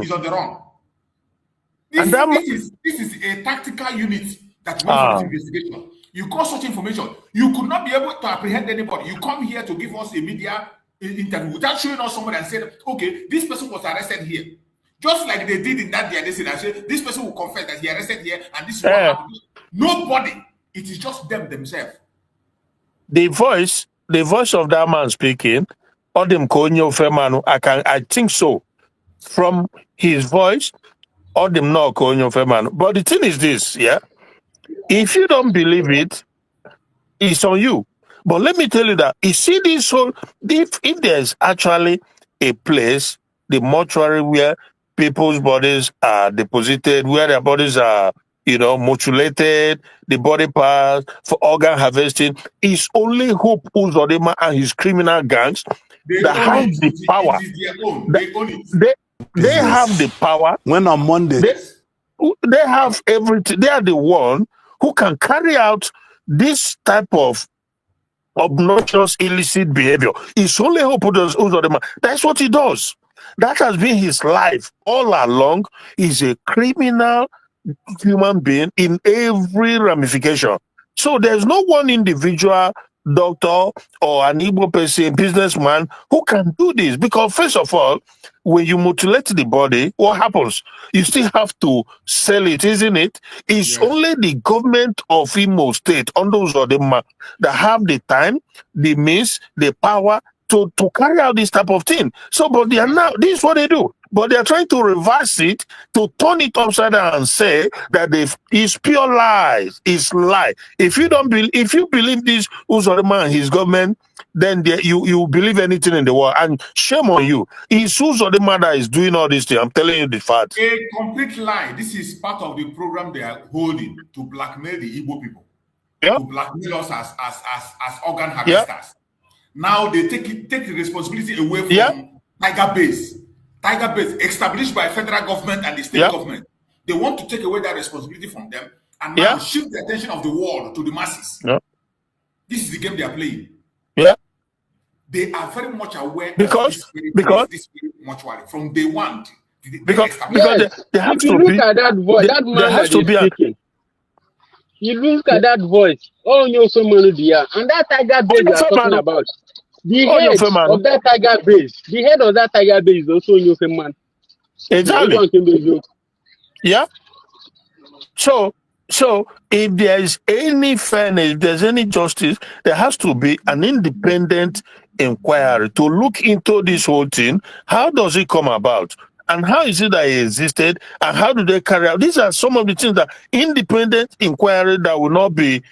He's on the run. And This is a tactical unit that went for this investigation. You got such information. You could not be able to apprehend anybody. You come here to give us a media interview without showing us somebody and said, okay, this person was arrested here. Just like they did in that day, they said, this person will confess that he arrested here and this is what happened. Nobody. It is just themselves. The voice of that man speaking, Odim Konyo Femanu, I think so. From his voice, Odim no Konyo Femanu. But the thing is this, yeah. If you don't believe it, it's on you. But let me tell you that you see this whole if there's actually a place, the mortuary where people's bodies are deposited, where their bodies are, mutilated, the body parts for organ harvesting, is only Hope Uzodinma and his criminal gangs that have the power. They have the power. When on Monday, they have everything. They are the one who can carry out this type of obnoxious, illicit behavior. It's only Hope Uzodinma. That's what he does. That has been his life all along. He's a criminal human being in every ramification. So there's no one individual doctor or an Igbo person, businessman who can do this. Because first of all, when you mutilate the body, what happens? You still have to sell it, isn't it? It's only the government of Imo State, under Uzodinma, that have the time, the means, the power to carry out this type of thing. So, but they are now, this is what they do. But they are trying to reverse it, to turn it upside down and say that it's pure lies, it's lie. If you believe this Uzodinma and his government, then you believe anything in the world. And shame on you. It's Uzodinma that is doing all this thing. I'm telling you the fact. A complete lie. This is part of the program they are holding to blackmail the Igbo people. Yeah. To blackmail us as organ harvesters. Yeah. Now they take the responsibility away from Tiger Base. Tiger Base, established by federal government and the state government. They want to take away that responsibility from them and now shift the attention of the world to the masses. Yeah. This is the game they are playing. Yeah. They are very much aware because of this mortuary from day one. Because they have to look at that voice, that man has to be speaking. You look at that voice. Oh, no, so many there. And that Tiger Base you are talking about. The head of that Tiger Base. The head of that Tiger Base is also a man. Exactly. Yeah. So if there is any fairness, if there's any justice, there has to be an independent inquiry to look into this whole thing. How does it come about? And how is it that it existed? And how do they carry out? These are some of the things that independent inquiry that will not be,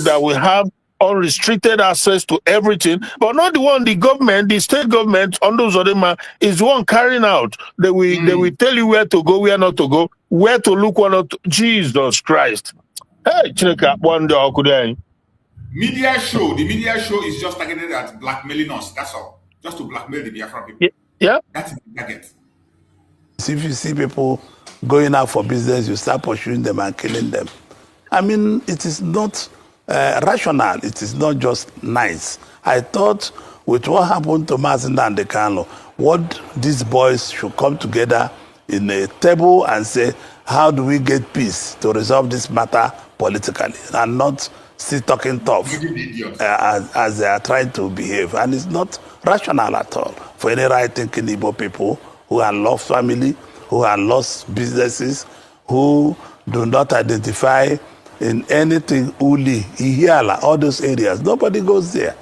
that will have unrestricted access to everything, but not the one the government, the state government, under Uzodinma, is one carrying out. They will tell you where to go, where not to go, where to look, where not to. Jesus Christ. Hey, one day. Media show. The media show is just targeted at blackmailing us. That's all. Just to blackmail the Biafra people. Yeah. That's the target. If you see people going out for business, you start pursuing them and killing them. I mean, it is not rational. It is not just nice. I thought with what happened to Nnamdi Kanu, what these boys should come together in a table and say, how do we get peace to resolve this matter politically, and not still talking tough as they are trying to behave. And it's not rational at all for any right-thinking Igbo people who have lost family, who have lost businesses, who do not identify in anything Uli, Ihiala, all those areas. Nobody goes there.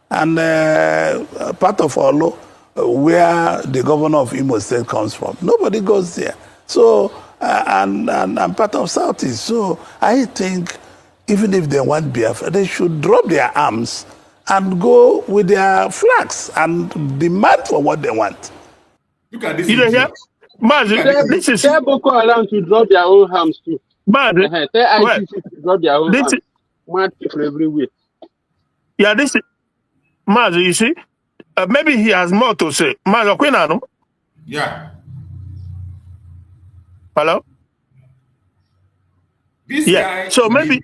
And part of Olo, where the governor of Imo State comes from, nobody goes there. So, and part of Southeast. So I think even if they want Biafra, they should drop their arms and go with their flags and demand for what they want. Look at this. You know, this is tell Boko Haram to drop their own arms too. Tell ICC to drop their own arms. Mad people everywhere. Yeah, this is Mazi, you see, maybe he has more to say. Mazi, Quinano? Yeah. Hello? This guy. So maybe,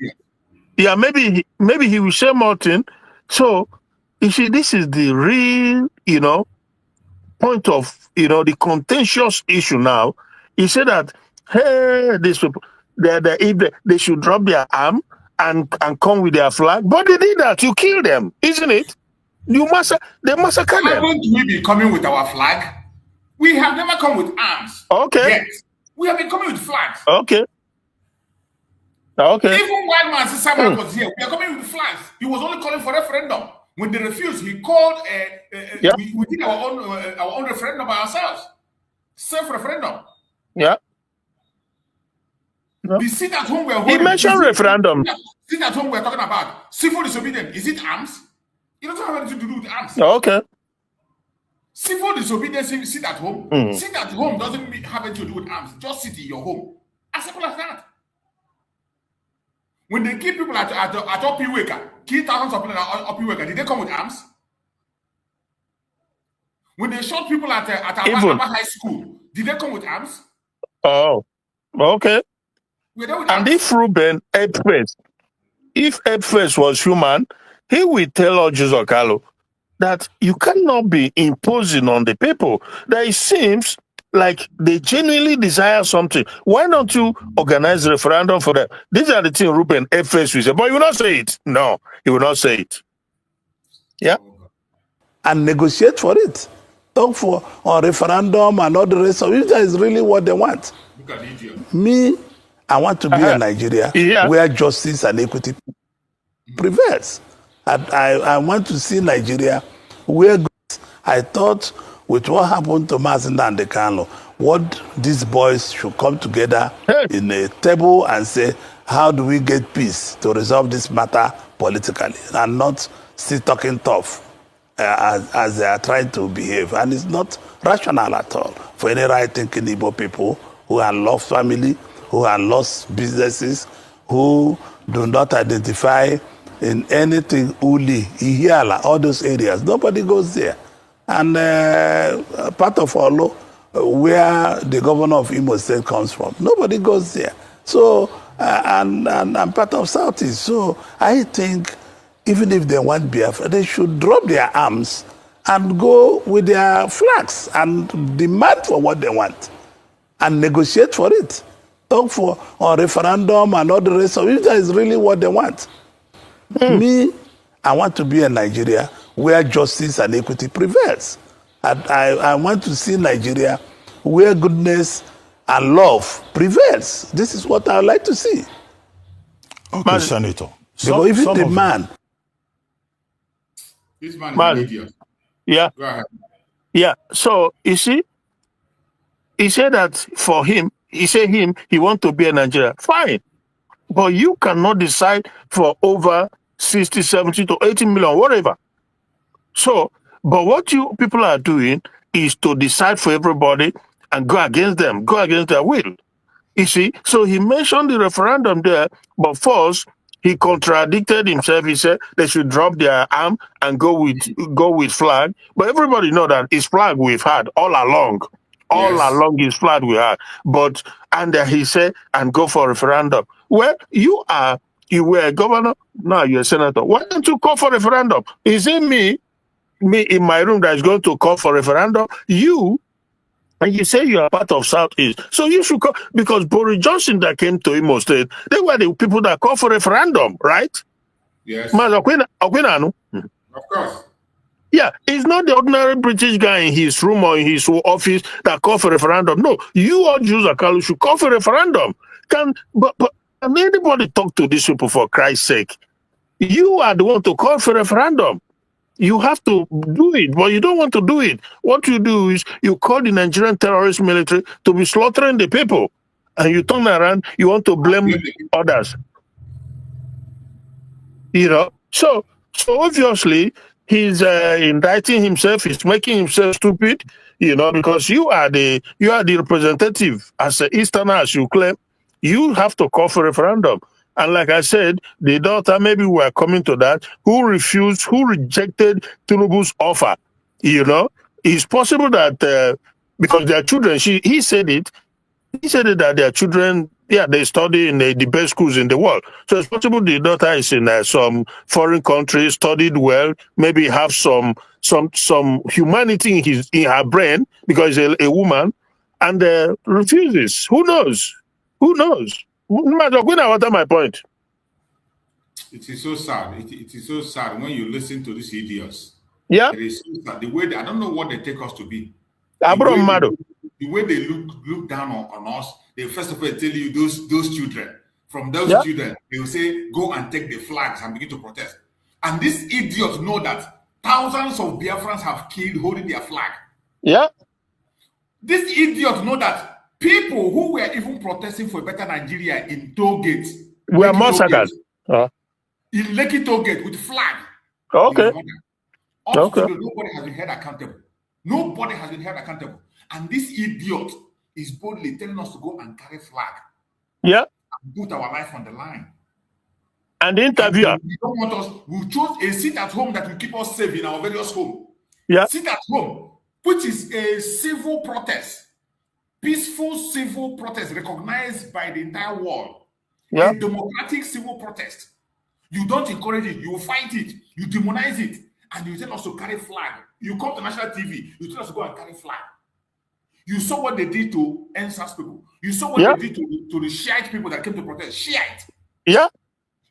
maybe he will say more thing. So, you see, this is the real, point of, the contentious issue now He said that, hey, these people, they should drop their arm and come with their flag. But they did that. You kill them, isn't it? They massacre them. Haven't we be coming with our flag? We have never come with arms. Okay. Yes. We have been coming with flags. Okay. Okay. Even while Mansi Saman was here, we are coming with flags. He was only calling for referendum. When they refused, he called. We did our own referendum by ourselves, self-referendum. Yeah. No. The sit at home we're holding. He mentioned referendum. Sit at home we're talking about. Civil disobedience. Is it arms? It doesn't have anything to do with arms. Okay. Civil disobedience, sit at home. Sit at home doesn't have anything to do with arms. Just sit in your home. As simple as that. When they kill people at Opiweka, kill thousands of people at Opiweka, did they come with arms? When they shot people at Abba High School, did they come with arms? Oh, okay. And if Ruben Edface, if Edface was human, he will tell Ojus Okalo that you cannot be imposing on the people. That it seems like they genuinely desire something. Why don't you organize a referendum for them? These are the things Ruben Edface will say, but he will not say it. No, he will not say it. Yeah? And negotiate for it. Talk for a referendum and all the rest of it. That is really what they want. Me, I want to be in Nigeria where justice and equity prevails. I want to see Nigeria where I thought with what happened to Nnamdi Kanu, what these boys should come together in a table and say, how do we get peace to resolve this matter politically and not still talking tough as they are trying to behave. And it's not rational at all for any right-thinking Igbo people who have lost family, who have lost businesses, who do not identify in anything Uli, Ihiala, all those areas. Nobody goes there. And part of Olo, where the governor of Imo State comes from, nobody goes there. So, and part of Southeast. So I think even if they want Biafra, they should drop their arms and go with their flags and demand for what they want and negotiate for it. Talk for a referendum and all the rest of it. That is really what they want. Me, I want to be in Nigeria where justice and equity prevails. I want to see Nigeria where goodness and love prevails. This is what I would like to see. Okay, Senator. Because even the man... This man is an idiot. Yeah. Go ahead. Yeah. So, you see, he said that for him, he wants to be in Nigeria. Fine. But you cannot decide for over 60, 70 to 80 million, whatever. So, but what you people are doing is to decide for everybody and go against them, go against their will. You see, so he mentioned the referendum there, but first he contradicted himself. He said they should drop their arm and go with flag. But everybody know that it's flag we've had all along. All along his flag we had. But and he said and go for a referendum. Well, you were a governor, now you're a senator. Why don't you call for a referendum? Is it me in my room that is going to call for a referendum? And you say you are part of Southeast. So you should call, because Boris Johnson that came to Imo State, they were the people that called for referendum, right? Yes. Of course. Yeah, he's not the ordinary British guy in his room or in his office that called for referendum. No, you or Ojus Okalo should call for referendum. But can anybody talk to these people for Christ's sake? You are the one to call for referendum. You have to do it, but you don't want to do it. What you do is you call the Nigerian terrorist military to be slaughtering the people, and you turn around, you want to blame others. You know, so obviously he's indicting himself, he's making himself stupid, you know, because you are the representative as an Easterner, as you claim. You have to call for referendum. And like I said, the daughter, maybe we're coming to that, who rejected Tinubu's offer. You know, it's possible that because their children, he said it that their children, they study in the best schools in the world. So it's possible the daughter is in some foreign country, studied well, maybe have some humanity in her brain because she's a woman, and refuses. Who knows? Who knows? What am my point? It is so sad. It is so sad when you listen to these idiots. Yeah. It is so sad. The way I don't know what they take us to be. The way they look down on us, they first of all tell you those children. From those children, they will say, go and take the flags and begin to protest. And these idiots know that thousands of Biafrans have killed holding their flag. Yeah. These idiots know that people who were even protesting for a better Nigeria in toll gates were massacred. In Lekki toll gate with flag. Okay. Nobody has been held accountable. Nobody has been held accountable. And this idiot is boldly telling us to go and carry flag. Yeah. And put our life on the line. And the interviewer. You don't want us. We chose a seat at home that will keep us safe in our various homes. Yeah. Sit at home, which is a civil protest, peaceful civil protest recognized by the entire world. Yeah. A democratic civil protest. You don't encourage it, you fight it, you demonize it, and you tell us to carry flag. You come to national TV, you tell us to go and carry flag. You saw what they did to NSAS people. You saw what they did to the Shiite people that came to protest. Shiite. Yeah.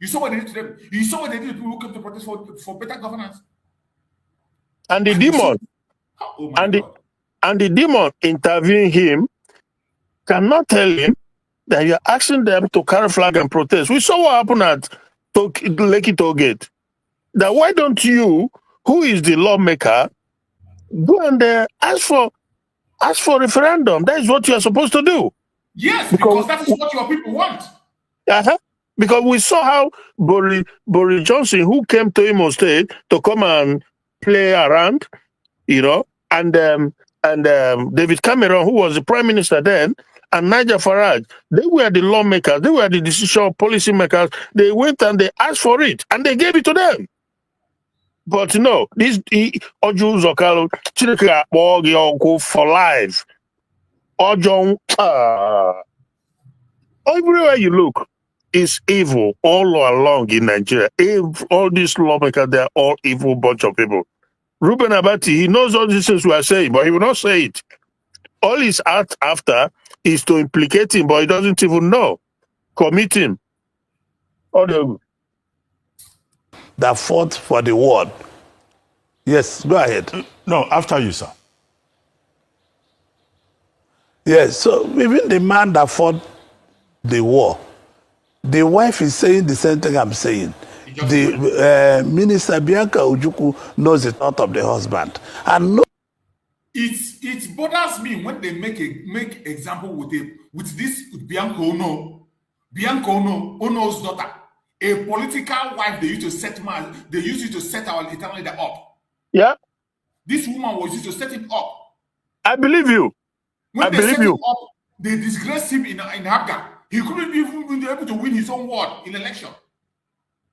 You saw what they did to them. You saw what they did to people who came to protest for better governance. And the demon, and the demon interviewing him cannot tell him that you're asking them to carry flag and protest. We saw what happened at Lekki toll gate. That why don't you, who is the lawmaker, go and ask for referendum? That is what you are supposed to do. Yes, because that is what your people want. Because we saw how Boris Johnson, who came to Imo State to come and play around, and David Cameron, who was the prime minister then, and Nigel Farage, they were the lawmakers, they were the decision policy makers. They went and they asked for it, and they gave it to them. But no, this Oju Zokalo, Chineke for life. Ojo, everywhere you look is evil all along in Nigeria. All these lawmakers, they're all evil bunch of people. Ruben Abati, he knows all these things we are saying, but he will not say it. All he's after is to implicate him, but he doesn't even know. Commit him. That fought for the word. Yes, go ahead. No, after you, sir. Yes, so even the man that fought the war, the wife is saying the same thing I'm saying. The Minister Bianca Ojukwu knows the thought of the husband. And no. It bothers me when they make example with this Bianca Ono's daughter, a political wife. They used to set our eternal leader up. Yeah. This woman was used to set him up. I believe you. When they set him up, they disgraced him in Habga. He couldn't even be able to win his own ward in election.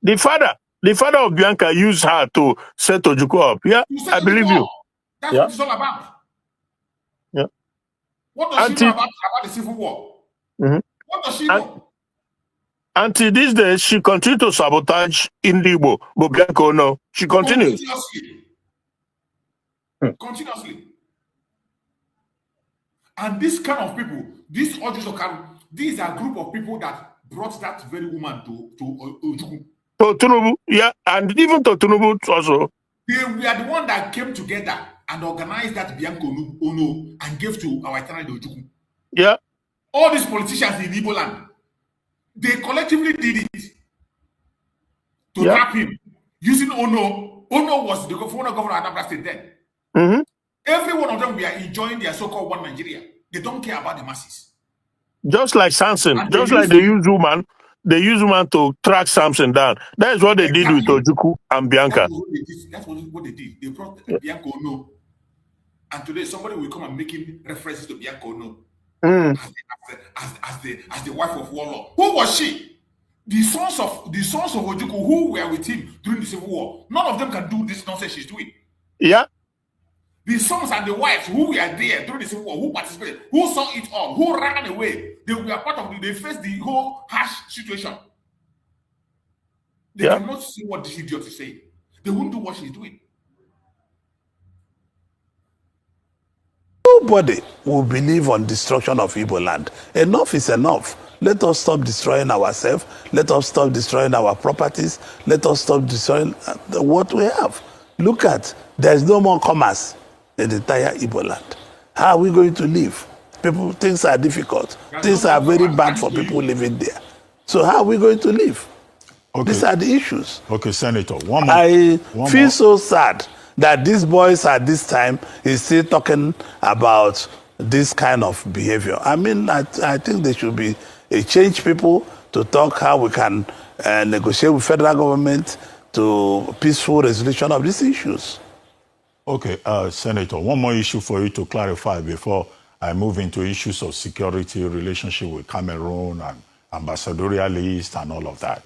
The father of Bianca used her to set Ojukwu up. Yeah, I believe you. That's what it's all about. Yeah. What does she know about the civil war? Mm-hmm. What does she know? Until these days, she continues to sabotage Indigo, but Bianca, no. She continues. Continuously. And this kind of people, these are a group of people that brought that very woman to Ojukwu. To Tinubu, yeah, and even to Tinubu also. They were the one that came together and organized that Bianca Ono and gave to our eternal Ojukwu. Yeah. All these politicians in Igbo land, they collectively did it to trap him using Ono. Ono was the former governor of Anambra State then. Mm-hmm. Every one of them were enjoying their so-called one Nigeria. They don't care about the masses. Just like Samson, just like they use woman to track Samson down. That is what they did with Ojukwu and Bianca. That's what they did. They brought Bianca Ono. And today somebody will come and making references to Bianca Ono as the wife of Warlord. Who was she? The sons of Ojukwu who were with him during the Civil War. None of them can do this nonsense she's doing. Yeah. The sons and the wives who were there during the Civil War, who participated, who saw it all, who ran away, they were part of they faced the whole harsh situation. They cannot see what this idiot is saying. They won't do what she's doing. nobody will believe on destruction of Igbo land. Enough is enough. Let us stop destroying ourselves. Let us stop destroying our properties. Let us stop destroying what we have. Look at, there's no more commerce in the entire Igbo land. How are we going to live? People, things are difficult. Things are very bad for people living there. So how are we going to live? Okay. These are the issues. Okay, Senator, one more. I feel so sad that these boys at this time is still talking about this kind of behavior. I mean, I think they should be change people to talk how we can negotiate with federal government to peaceful resolution of these issues. Okay, Senator, one more issue for you to clarify before I move into issues of security, relationship with Cameroon and ambassadorial list and all of that.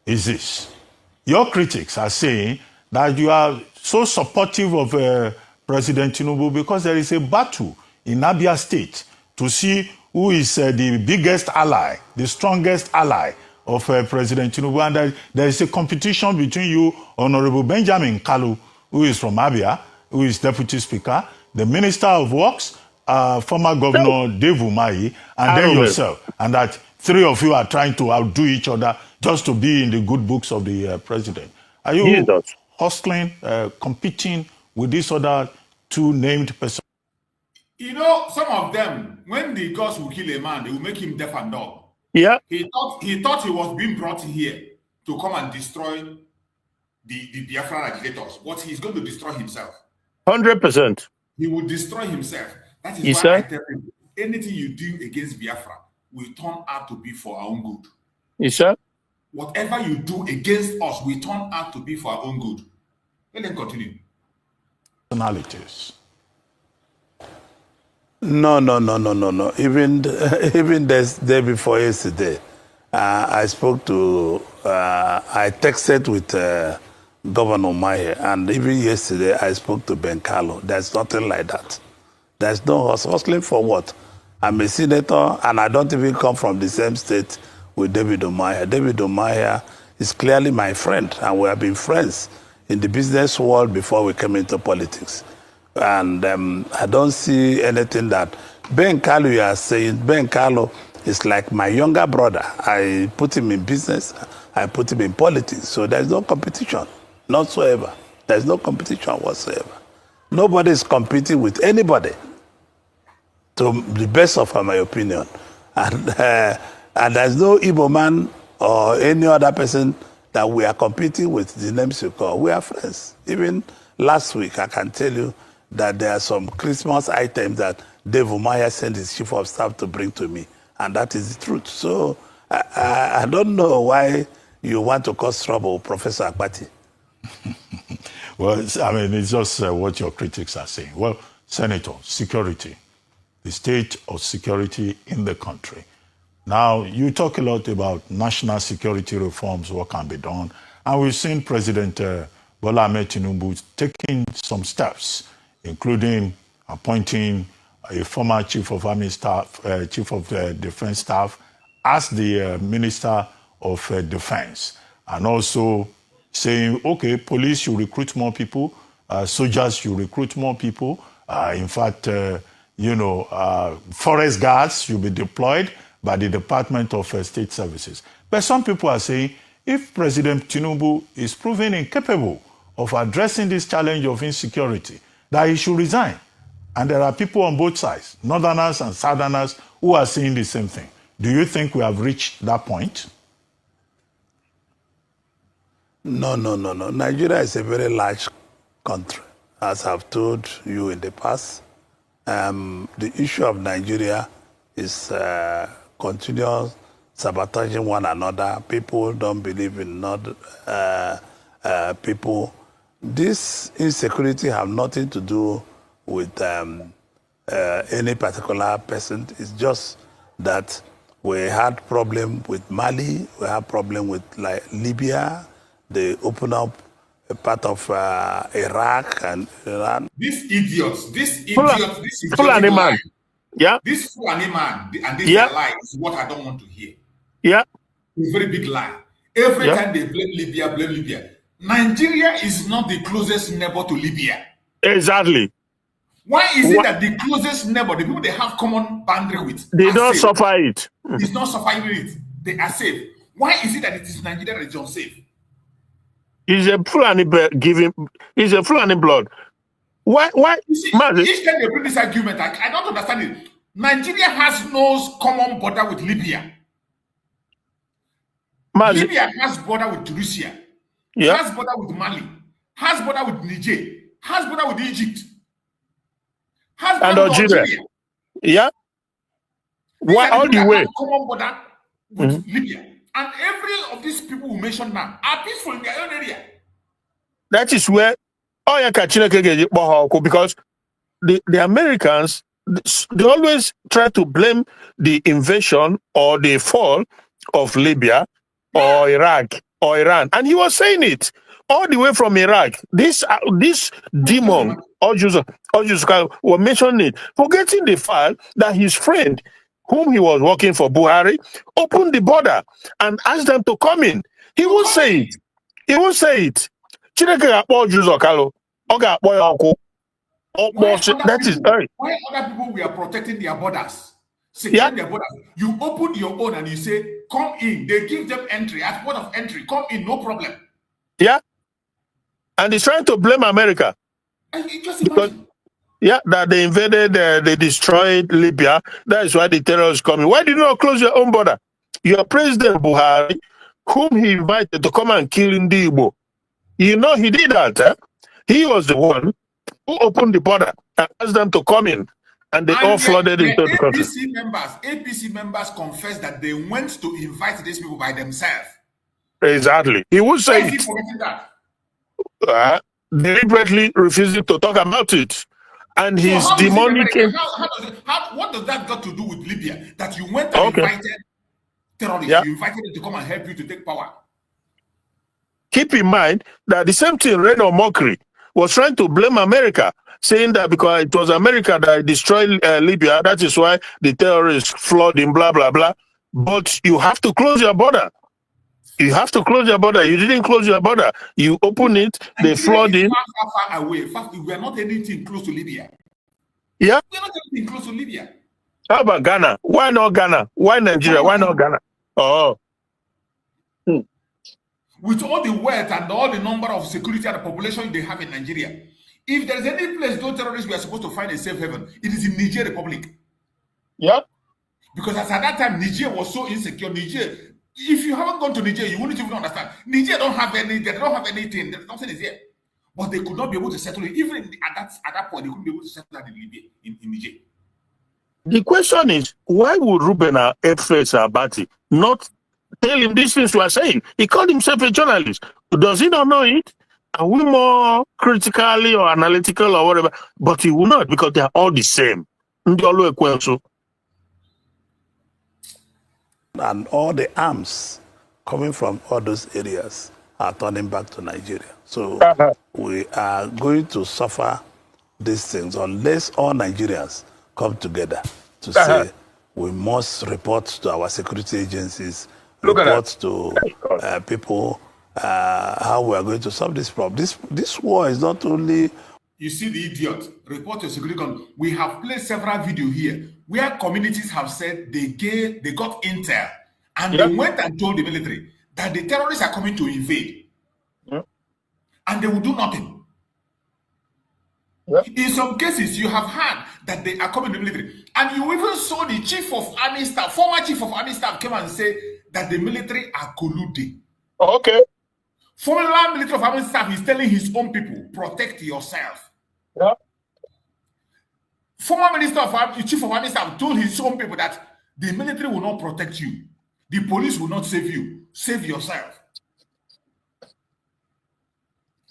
Is this. Your critics are saying that you are so supportive of President Tinubu because there is a battle in Abia State to see who is the biggest ally, the strongest ally of President Tinubu. And there is a competition between you, Honorable Benjamin Kalu, who is from Abia, who is Deputy Speaker, the Minister of Works, former Governor Dave Umahi, and then yourself. And that three of you are trying to outdo each other just to be in the good books of the president. Are you hustling, competing with these other two named persons? You know, some of them, when the gods will kill a man, they will make him deaf and dumb. Yeah. He thought he was being brought here to come and destroy the Biafran agitators, but he's going to destroy himself. 100%. He will destroy himself. That is why I tell you, anything you do against Biafra will turn out to be for our own good. Yes, sir. Whatever you do against us will turn out to be for our own good. Let them continue. Personalities. No. Even the day before yesterday, I texted with Governor Maye, and even yesterday I spoke to Ben Carlo. There's nothing like that. There's no hustling for what? I'm a senator, and I don't even come from the same state with David Omaya. David Omaya is clearly my friend, and we have been friends in the business world before we came into politics. And I don't see anything that Ben Carlo, you are saying. Ben Carlo is like my younger brother. I put him in business. I put him in politics. So there's no competition whatsoever. There's no competition whatsoever. Nobody is competing with anybody, to the best of my opinion. And there's no Igbo man or any other person that we are competing with the names you call. We are friends. Even last week, I can tell you that there are some Christmas items that Dave Umaya sent his chief of staff to bring to me. And that is the truth. So I don't know why you want to cause trouble, Professor Akpati. Well, I mean, it's just what your critics are saying. Well, Senator, security, the state of security in the country. Now, you talk a lot about national security reforms, what can be done. And we've seen President Bola Ahmed Tinubu taking some steps, including appointing a former chief of army staff, chief of defense staff, as the minister of defense, and also saying, okay, police should recruit more people, soldiers should recruit more people. In fact, forest guards should be deployed by the Department of State Services. But some people are saying, if President Tinubu is proven incapable of addressing this challenge of insecurity, that he should resign. And there are people on both sides, Northerners and Southerners, who are saying the same thing. Do you think we have reached that point? No. Nigeria is a very large country, as I've told you in the past. The issue of Nigeria is continuous sabotaging one another. People don't believe in people. This insecurity have nothing to do with any particular person. It's just that we had problem with Mali, we had problem with Libya. They open up a part of Iraq and Iran. These idiots, this Fulani man. Yeah. This Fulani man and this lie is what I don't want to hear. Yeah. It's a very big lie. Every time they blame Libya. Nigeria is not the closest neighbor to Libya. Exactly. Why is it that the closest neighbor, the people they have common boundary with, they don't suffer it? It's not suffering it. They are safe. Why is it that it is Nigeria that is unsafe? It's a Fulani giving. It's a Fulani blood. Why? You see, each time they bring this argument, I don't understand it. Nigeria has no common border with Libya. Libya has border with Tunisia. Has border with Mali. Has border with Niger. Has border with Egypt. Has border with Algeria. Yeah. Why all the way? Common border with Libya. And every of these people who mentioned now are peaceful in their own area. That is where because the Americans, they always try to blame the invasion or the fall of Libya or Iraq or Iran. And he was saying it all the way from Iraq. This demon, Ojuska, were mentioning it, forgetting the fact that his friend, whom he was working for, Buhari, opened the border and asked them to come in. He will say it. He will say it. Why other people we are protecting their borders, securing their borders? You open your own and you say, come in. They give them entry, as port of entry. Come in, no problem. Yeah. And he's trying to blame America. Because that they invaded, they destroyed Libya. That is why the terrorists coming. Why did you not close your own border? Your president Buhari, whom he invited to come and kill Igbo, you know he did that. He was the one who opened the border and asked them to come in, and they all flooded into the country. APC members confessed that they went to invite these people by themselves. Exactly. He would say it. Deliberately refusing to talk about it. And his demonic. What does that got to do with Libya? That you went and invited terrorists, you invited them to come and help you to take power. Keep in mind that the same thing Reno Mokri was trying to blame America, saying that because it was America that destroyed Libya, that is why the terrorists flood in blah, blah, blah. But you have to close your border. You have to close your border. You didn't close your border. You open it, they flood in. Far away. We are not anything close to Libya. Yeah? We are not anything close to Libya. How about Ghana? Why not Ghana? Why Nigeria? Why not Ghana? Oh. With all the wealth and all the number of security and the population they have in Nigeria, if there is any place those terrorists we are supposed to find a safe haven, it is in Niger Republic. Yeah. Because at that time, Niger was so insecure. Niger, if you haven't gone to Niger, you wouldn't even understand. Niger don't have any, they don't have anything. Nothing is here. But they could not be able to settle it. Even at that point, they couldn't be able to settle that in Libya, in Niger. The question is, why would Ruben F.S. Abati not tell him these things you are saying? He called himself a journalist. Does he not know it? Are we more critically or analytical or whatever? But he will not, because they are all the same. And all the arms coming from all those areas are turning back to Nigeria. So we are going to suffer these things unless all Nigerians come together to say we must report to our security agencies, report to people how we are going to solve this problem. This war is not only... You see the idiot, report to security gun. We have played several videos here where communities have said they got intel and they went and told the military that the terrorists are coming to invade. And they will do nothing. In some cases, you have heard that they are coming to the military. And you even saw the chief of army staff, former chief of army staff, came and say that the military are colluding. Okay. Former military of army staff is telling his own people, protect yourself. Yeah. Former chief of army staff told his own people that the military will not protect you. The police will not save you. Save yourself.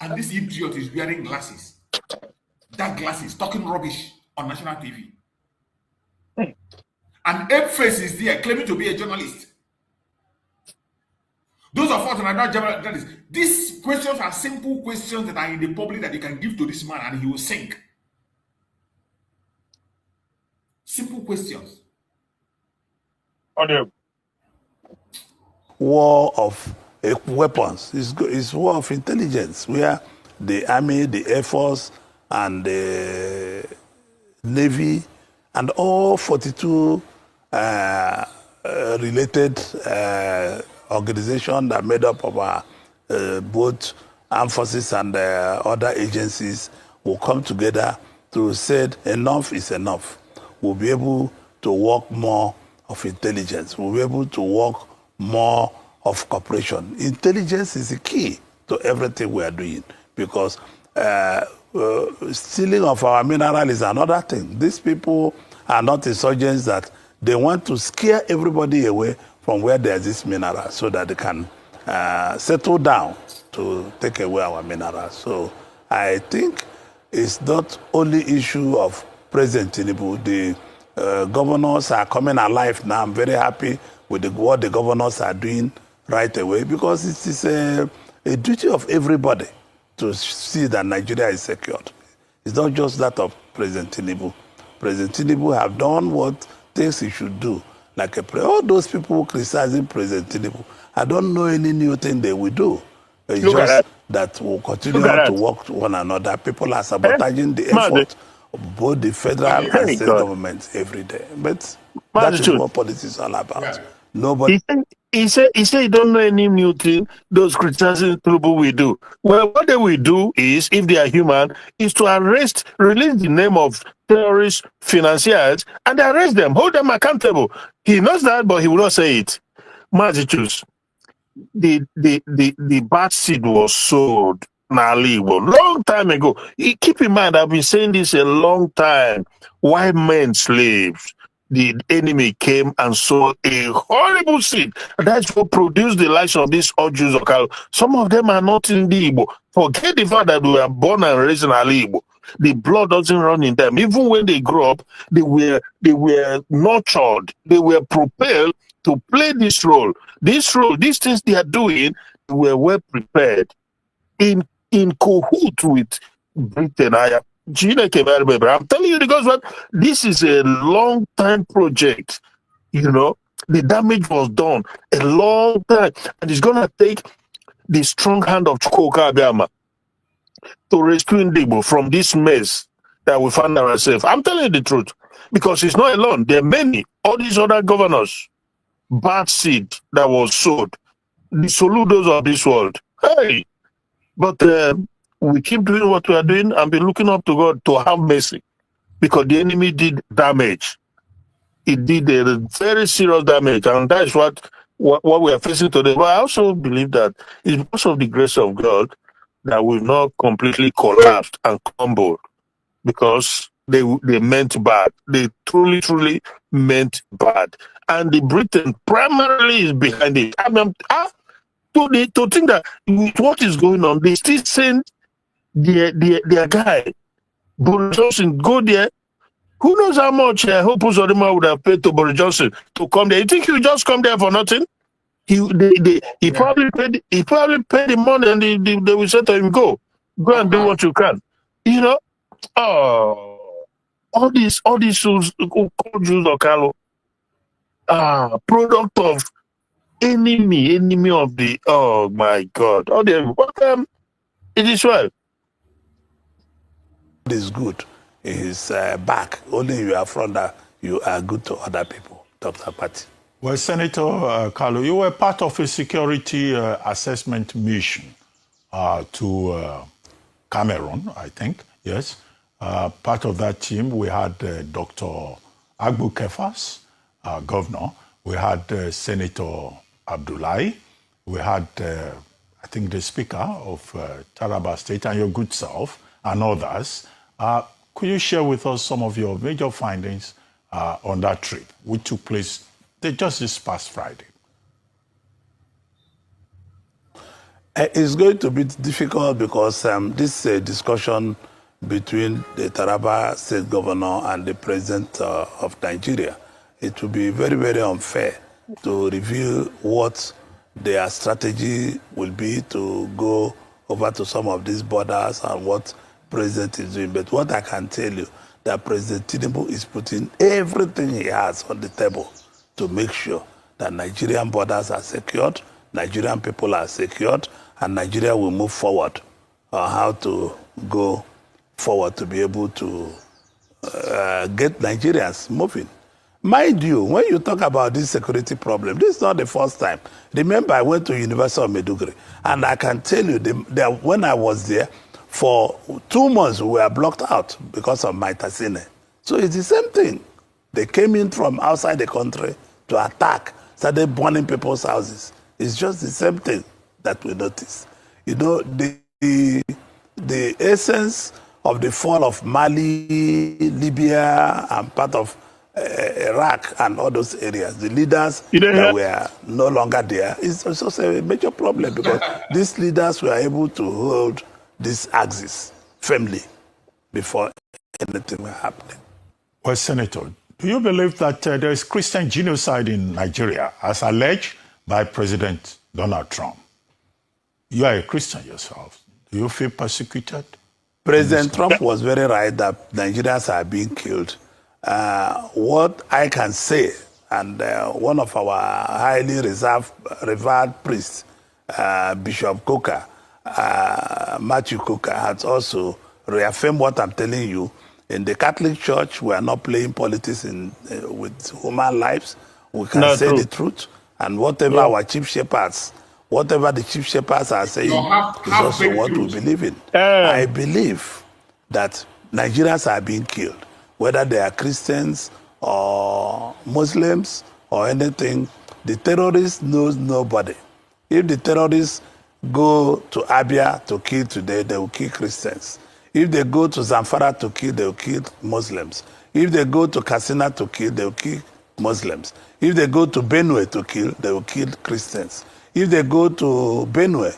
And this idiot is wearing glasses. Dark glasses, talking rubbish on national TV. And F-Face is there claiming to be a journalist. Those of us that are not journalists, these questions are simple questions that are in the public that you can give to this man and he will sink. Simple questions. War of weapons is war of intelligence, where the army, the air force, and the Navy, and all 42 related organizations that made up of our both armed forces and other agencies will come together to say enough is enough. We'll be able to work more of intelligence. We'll be able to work more of cooperation. Intelligence is the key to everything we are doing, because stealing of our mineral is another thing. These people are not insurgents that they want to scare everybody away from where there's this mineral so that they can settle down to take away our minerals. So I think it's not only issue of President Tinubu. The governors are coming alive now. I'm very happy with what the governors are doing right away, because it is a duty of everybody to see that Nigeria is secured. It's not just that of President Tinubu. President Tinubu have done what things he should do. Like all those people criticizing President Tinubu, I don't know any new thing they will do. It's just that we'll continue to work to one another. People are sabotaging the effort of both the federal and state governments every day. But that is what politics is all about. Yeah. Nobody. He said he don't know any new thing those criticizing Tinubu will do. Well, what they will do is, if they are human, is to release the name of terrorist financiers and arrest them, hold them accountable. He knows that, but he will not say it. Magichus, the bad seed was sold long time ago. Keep in mind, I've been saying this a long time. White men slaves. The enemy came and sowed a horrible seed. That's what produced the lives of these Jews. Some of them are not in the Igbo. Forget the fact that we were born and raised in Igbo. The blood doesn't run in them. Even when they grew up, they were nurtured. They were propelled to play this role. These things they are doing, they were well prepared. In cahoot with Britain. I'm telling you, because what this is a long time project. You know, the damage was done a long time, and it's gonna take the strong hand of Chukwuka Abiyama to rescue Igbo from this mess that we find ourselves. I'm telling you the truth, because it's not alone. There are many, all these other governors, bad seed that was sowed, the Soludos of this world. Hey, but we keep doing what we are doing and be looking up to God to have mercy, because the enemy did damage. It did a very serious damage, and that is what we are facing today. But I also believe that it's because of the grace of God that we've not completely collapsed and crumbled, because they meant bad. They truly meant bad. And the Britain primarily is behind it. I mean, to think that with what is going on, they still send their guy, Boris Johnson, go there. Who knows how much Hope Uzodinma would have paid to Boris Johnson to come there? You think he would just come there for nothing? He probably paid the money, and they will say to him, go and do what you can. You know, all these Jews or Carlo, product of enemy of the, oh my God. It is well. It is good. It is back. Only you are from that, you are good to other people, Dr. Patti. Well, Senator Kalu, you were part of a security assessment mission to Cameroon, I think, yes. Part of that team, we had Dr. Agbu Kefas, governor. We had Senator Abdullahi. We had, I think, the Speaker of Taraba State and your good self and others. Could you share with us some of your major findings on that trip, which took place just this past Friday? It's going to be difficult because this discussion between the Taraba State Governor and the President of Nigeria, it will be very, very unfair to reveal what their strategy will be to go over to some of these borders and what President is doing. But what I can tell you, that President Tinubu is putting everything he has on the table to make sure that Nigerian borders are secured, Nigerian people are secured, and Nigeria will move forward on how to go forward to be able to get Nigerians moving. Mind you, when you talk about this security problem, this is not the first time. Remember, I went to University of Maiduguri, and I can tell you, when I was there, for 2 months, we were blocked out because of Maitasine. So it's the same thing. They came in from outside the country to attack, started burning people's houses. It's just the same thing that we notice. You know, the essence of the fall of Mali, Libya, and part of Iraq and all those areas, the leaders that were no longer there, is also a major problem because these leaders were able to hold this axis firmly before anything was happening. Well, Senator, do you believe that there is Christian genocide in Nigeria as alleged by President Donald Trump? You are a Christian yourself. Do you feel persecuted? President Trump was very right that Nigerians are being killed. What I can say, and one of our highly revered priests, Bishop Coker, Matthew Coker, has also reaffirmed what I'm telling you. In the Catholic Church, we are not playing politics with human lives. We can say the truth. And whatever our chief shepherds, whatever the chief shepherds are saying is also what we believe in. I believe that Nigerians are being killed, whether they are Christians or Muslims or anything. The terrorists knows nobody. If the terrorists go to Abia to kill today, they will kill Christians. If they go to Zamfara to kill, they will kill Muslims. If they go to Katsina to kill, they will kill Muslims. If they go to Benue to kill, they will kill Christians. If they go to Benue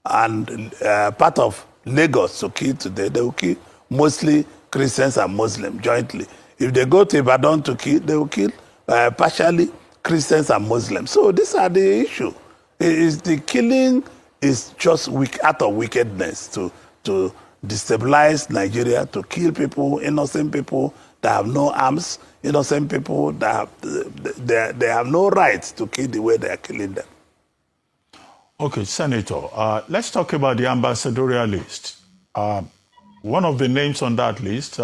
and part of Lagos to kill today, they will kill mostly Christians and Muslims jointly. If they go to Ibadan to kill, they will kill partially Christians and Muslims. So these are the issue. The killing is just out of wickedness to destabilize Nigeria, to kill people, innocent people that have no arms, innocent people that they have no right to kill the way they are killing them. Okay, Senator, let's talk about the ambassadorial list. One of the names on that list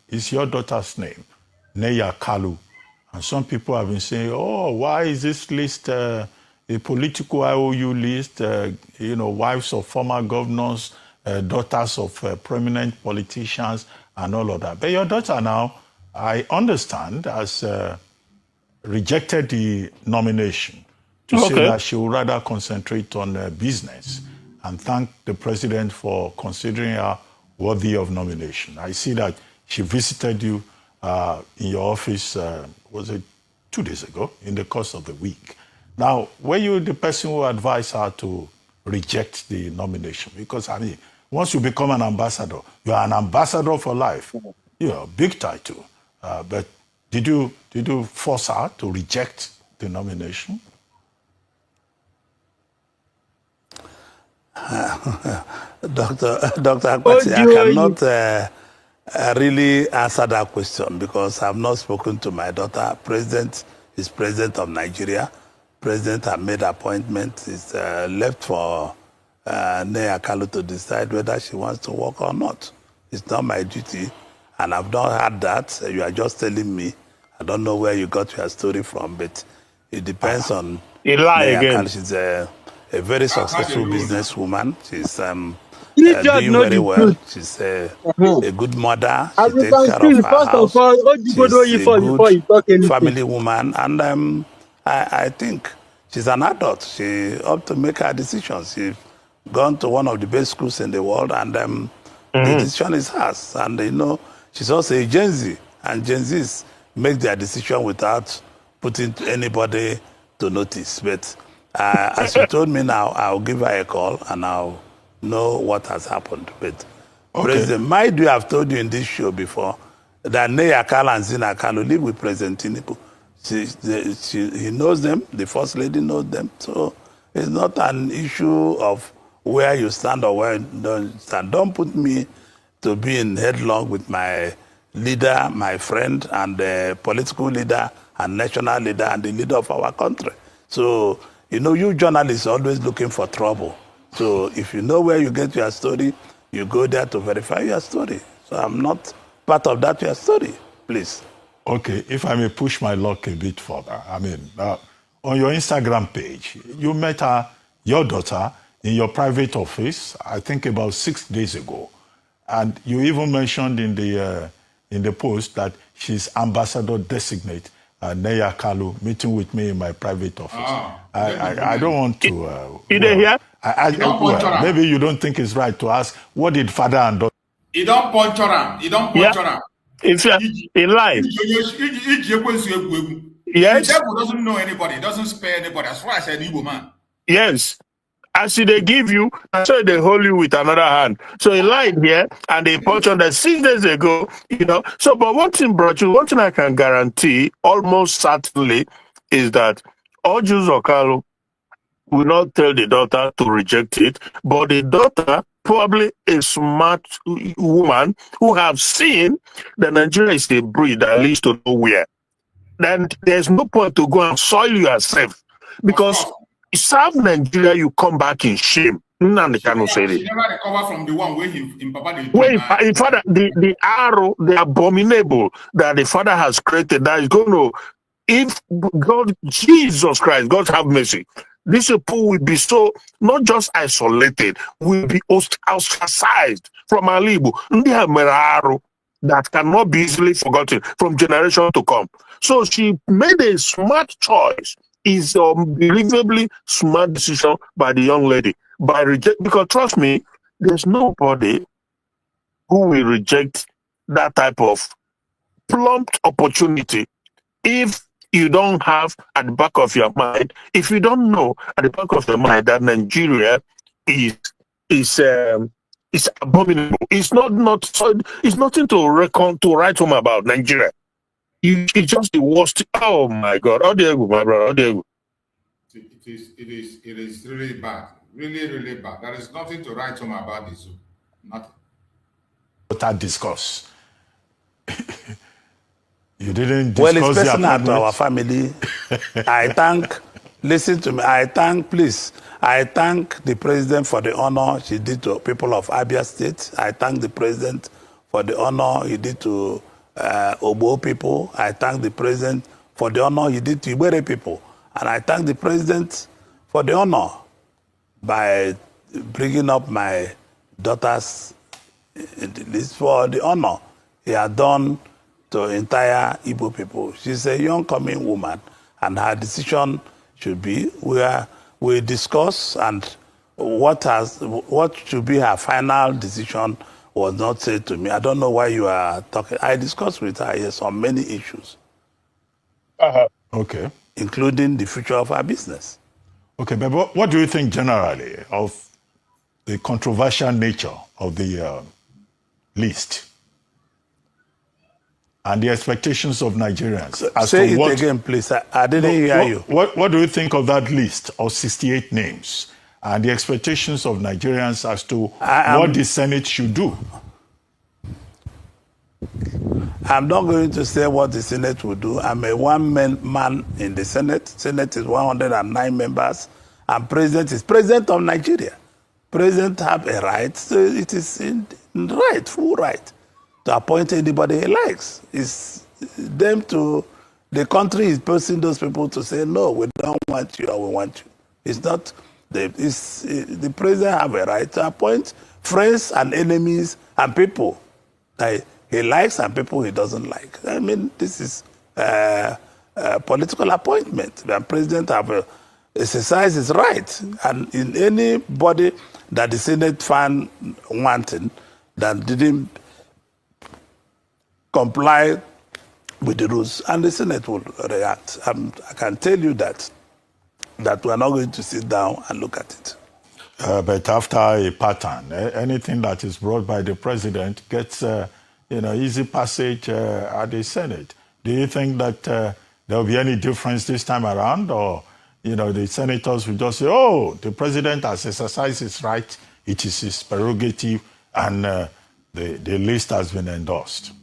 is your daughter's name, Nnamdi Kanu. And some people have been saying, oh, why is this list a political IOU list? Wives of former governors, daughters of prominent politicians, and all of that. But your daughter now, I understand, has rejected the nomination to say that she would rather concentrate on business and thank the president for considering her worthy of nomination. I see that she visited you in your office, was it 2 days ago, in the course of the week. Now, were you the person who advised her to reject the nomination? Because, I mean, once you become an ambassador, you are an ambassador for life. You know, big title. But did you force her to reject the nomination? Dr. Akwasi, I cannot really answer that question because I have not spoken to my daughter. President is president of Nigeria. President has made appointment. It's left for Nnamdi Kanu to decide whether she wants to work or not. It's not my duty, and I've not heard that. You are just telling me. I don't know where you got your story from, but it depends on Nnamdi Kanu. She's a very successful businesswoman. She's doing very well. She's a good mother. She takes care of her house. She's a good family woman. And I think she's an adult. She ought to make her decisions. She's gone to one of the best schools in the world, and the decision is hers. And, she's also a Gen Z. And Gen Zs make their decision without putting anybody to notice. But as you told me now, I'll give her a call and I'll know what has happened. But President, might we have told you in this show before that Nnamdi Kanu and Zina Kanu live with President Tinubu. He knows them, the First Lady knows them. So it's not an issue of where you stand or where you don't stand. Don't put me to be in headlong with my leader, my friend, and the political leader and national leader and the leader of our country. So, you journalists are always looking for trouble. So if you know where you get your story, you go there to verify your story. So I'm not part of that your story, please. Okay, if I may push my luck a bit further. I mean, on your Instagram page, you met your daughter in your private office, I think about 6 days ago. And you even mentioned in the post that she's ambassador designate, Nnamdi Kanu, meeting with me in my private office. I don't want to... you didn't hear? Maybe you don't think it's right to ask, what did father and daughter... You don't puncture him. You don't puncture him. It's in life. Yes. The devil doesn't know anybody, doesn't spare anybody, as far as an Igbo man. Yes. As they give you, so they hold you with another hand. So he lied here and they punctured that 6 days ago, you know. So, but one thing I can guarantee almost certainly is that all Jews or Kalu will not tell the daughter to reject it, but the daughter, probably a smart woman who have seen that Nigeria is a breed that leads to nowhere. Then there's no point to go and soil yourself because you serve Nigeria, you come back in shame. Nnamdi Kanu said it. She never recover from the one where in Papa in father, the arrow, the abominable that the father has created that is going to, if God, Jesus Christ, God have mercy, these people will be so, not just isolated, will be ostracized from Alibu. They have arrow that cannot be easily forgotten from generation to come. So she made a smart choice. Is unbelievably smart decision by the young lady. Because trust me, there's nobody who will reject that type of plump opportunity if you don't have at the back of your mind, if you don't know at the back of your mind that Nigeria is abominable. It's it's nothing to write home about Nigeria. It's just the worst. Oh my God! How dare you, my brother? How dare you? It is really bad, really bad. There is nothing to write home about this. Nothing. That discuss. You didn't discuss. Well, it's personal to our family. Listen to me. I thank the president for the honor she did to people of Abia State. I thank the president for the honor he did to Obo people. I thank the president for the honor he did to Ibere people. And I thank the president for the honor by bringing up my daughters in the list for the honor he had done to entire Igbo people. She's a young coming woman, and her decision should be where we discuss, and what should be her final decision was not said to me. I don't know why you are talking. I discussed with her yes, on many issues. Okay. Including the future of our business. Okay, but what do you think generally of the controversial nature of the list and the expectations of Nigerians? Say it again, please. I didn't hear you. What do you think of that list of 68 names and the expectations of Nigerians as to what the Senate should do? I'm not going to say what the Senate will do. I'm a one-man in the Senate. Senate is 109 members, and President is President of Nigeria. President have a right, so it is full right, to appoint anybody he likes. It's the country is posing those people to say, no, we don't want you or we want you. It's not, the president have a right to appoint friends and enemies and people that he likes and people he doesn't like. I mean, this is a political appointment. The president have exercised his right. And in anybody that the Senate found wanting that didn't comply with the rules, and the Senate will react. I can tell you that we are not going to sit down and look at it. But after a pattern, anything that is brought by the president gets easy passage at the Senate. Do you think that there will be any difference this time around, or the senators will just say, "Oh, the president has exercised his right; it is his prerogative, and the list has been endorsed,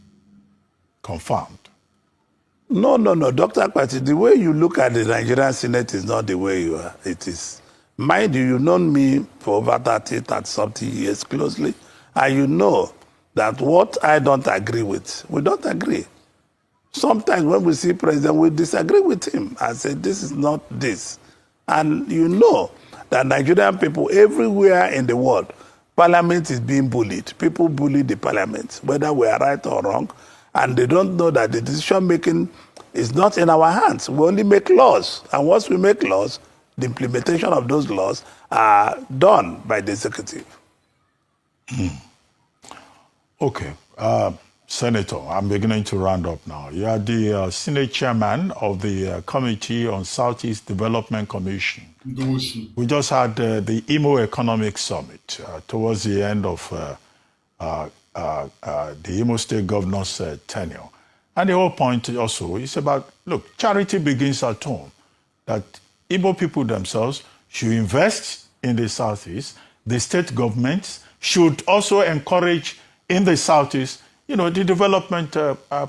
confirmed"? No, Dr. Akwati, the way you look at the Nigerian Senate is not the way it is. Mind you, you've known me for over 30 something years closely, and you know that what I don't agree with, we don't agree. Sometimes when we see president, we disagree with him. I say, this is not this. And you know that Nigerian people everywhere in the world, parliament is being bullied. People bully the parliament, whether we are right or wrong. And they don't know that the decision making is not in our hands. We only make laws. And once we make laws, the implementation of those laws are done by the executive. Okay. Senator, I'm beginning to round up now. You are the Senate chairman of the Committee on Southeast Development Commission. We just had the Imo Economic Summit towards the end of the Imo State Governor's tenure. And the whole point also is about, look, charity begins at home. That Igbo people themselves should invest in the Southeast. The state governments should also encourage in the Southeast, you know, the development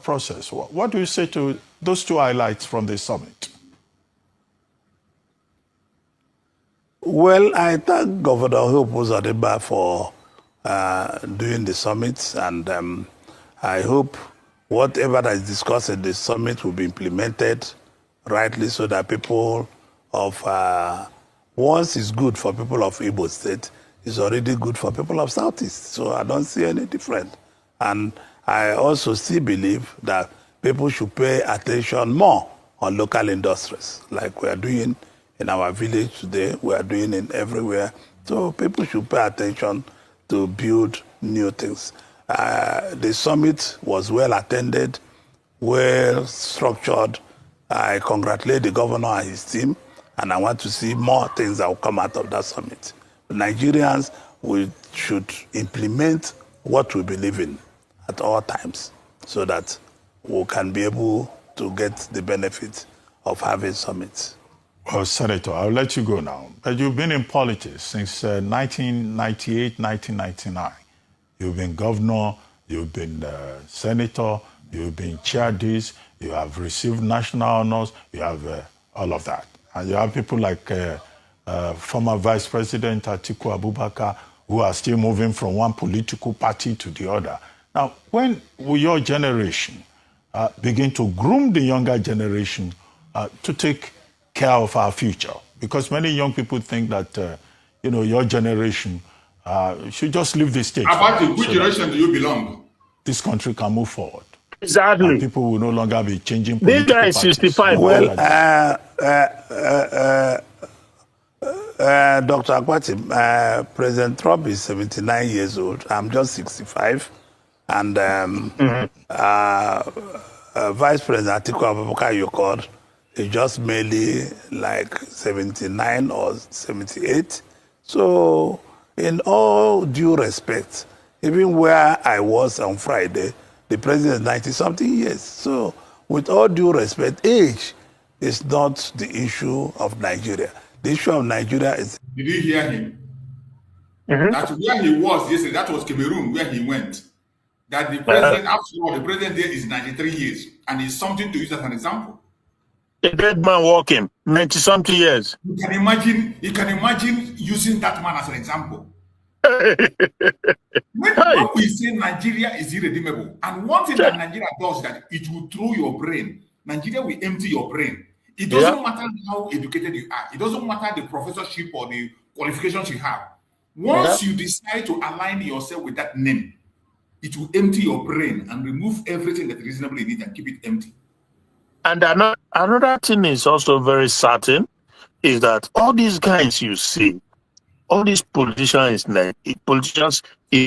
process. What do you say to those two highlights from the summit? Well, I thank Governor Hope Uzodimma for doing the summit, and I hope whatever that is discussed at the summit will be implemented rightly so that people of, once it's good for people of Igbo State, it's already good for people of Southeast. So I don't see any difference. And I also still believe that people should pay attention more on local industries, like we are doing in our village today, we are doing it everywhere. So people should pay attention to build new things. The summit was well attended, well structured. I congratulate the governor and his team, and I want to see more things that will come out of that summit. Nigerians should implement what we believe in at all times so that we can be able to get the benefit of having summits. Well, Senator, I'll let you go now. But you've been in politics since 1998, 1999. You've been governor, you've been senator, you've been chair this, you have received national honors, you have all of that. And you have people like former Vice President Atiku Abubakar, who are still moving from one political party to the other. Now, when will your generation begin to groom the younger generation to take care of our future? Because many young people think that, you know, your generation should just leave the state. About which generation do you belong? This country can move forward. Exactly. And people will no longer be changing This political guy is parties. 65. Well, Dr. Akwati, President Trump is 79 years old. I'm just 65. And Vice President Atiku Abubakar, you called, is just merely like 79 or 78. So, in all due respect, even where I was on Friday, the president is 90-something years. So, with all due respect, age is not the issue of Nigeria. The issue of Nigeria is... Did you hear him? That where he was yesterday, that was Cameroon, where he went. That the president, after all, the president there is 93 years. And it's something to use as an example. A dead man walking, 90-something years. You can imagine using that man as an example. When we say Nigeria is irredeemable, and one thing that Nigeria does is that it will throw your brain. Nigeria will empty your brain. It doesn't matter how educated you are. It doesn't matter the professorship or the qualifications you have. Once you decide to align yourself with that name, it will empty your brain and remove everything that is reasonably in it and keep it empty. And another thing is also very certain is that all these guys you see, all these politicians in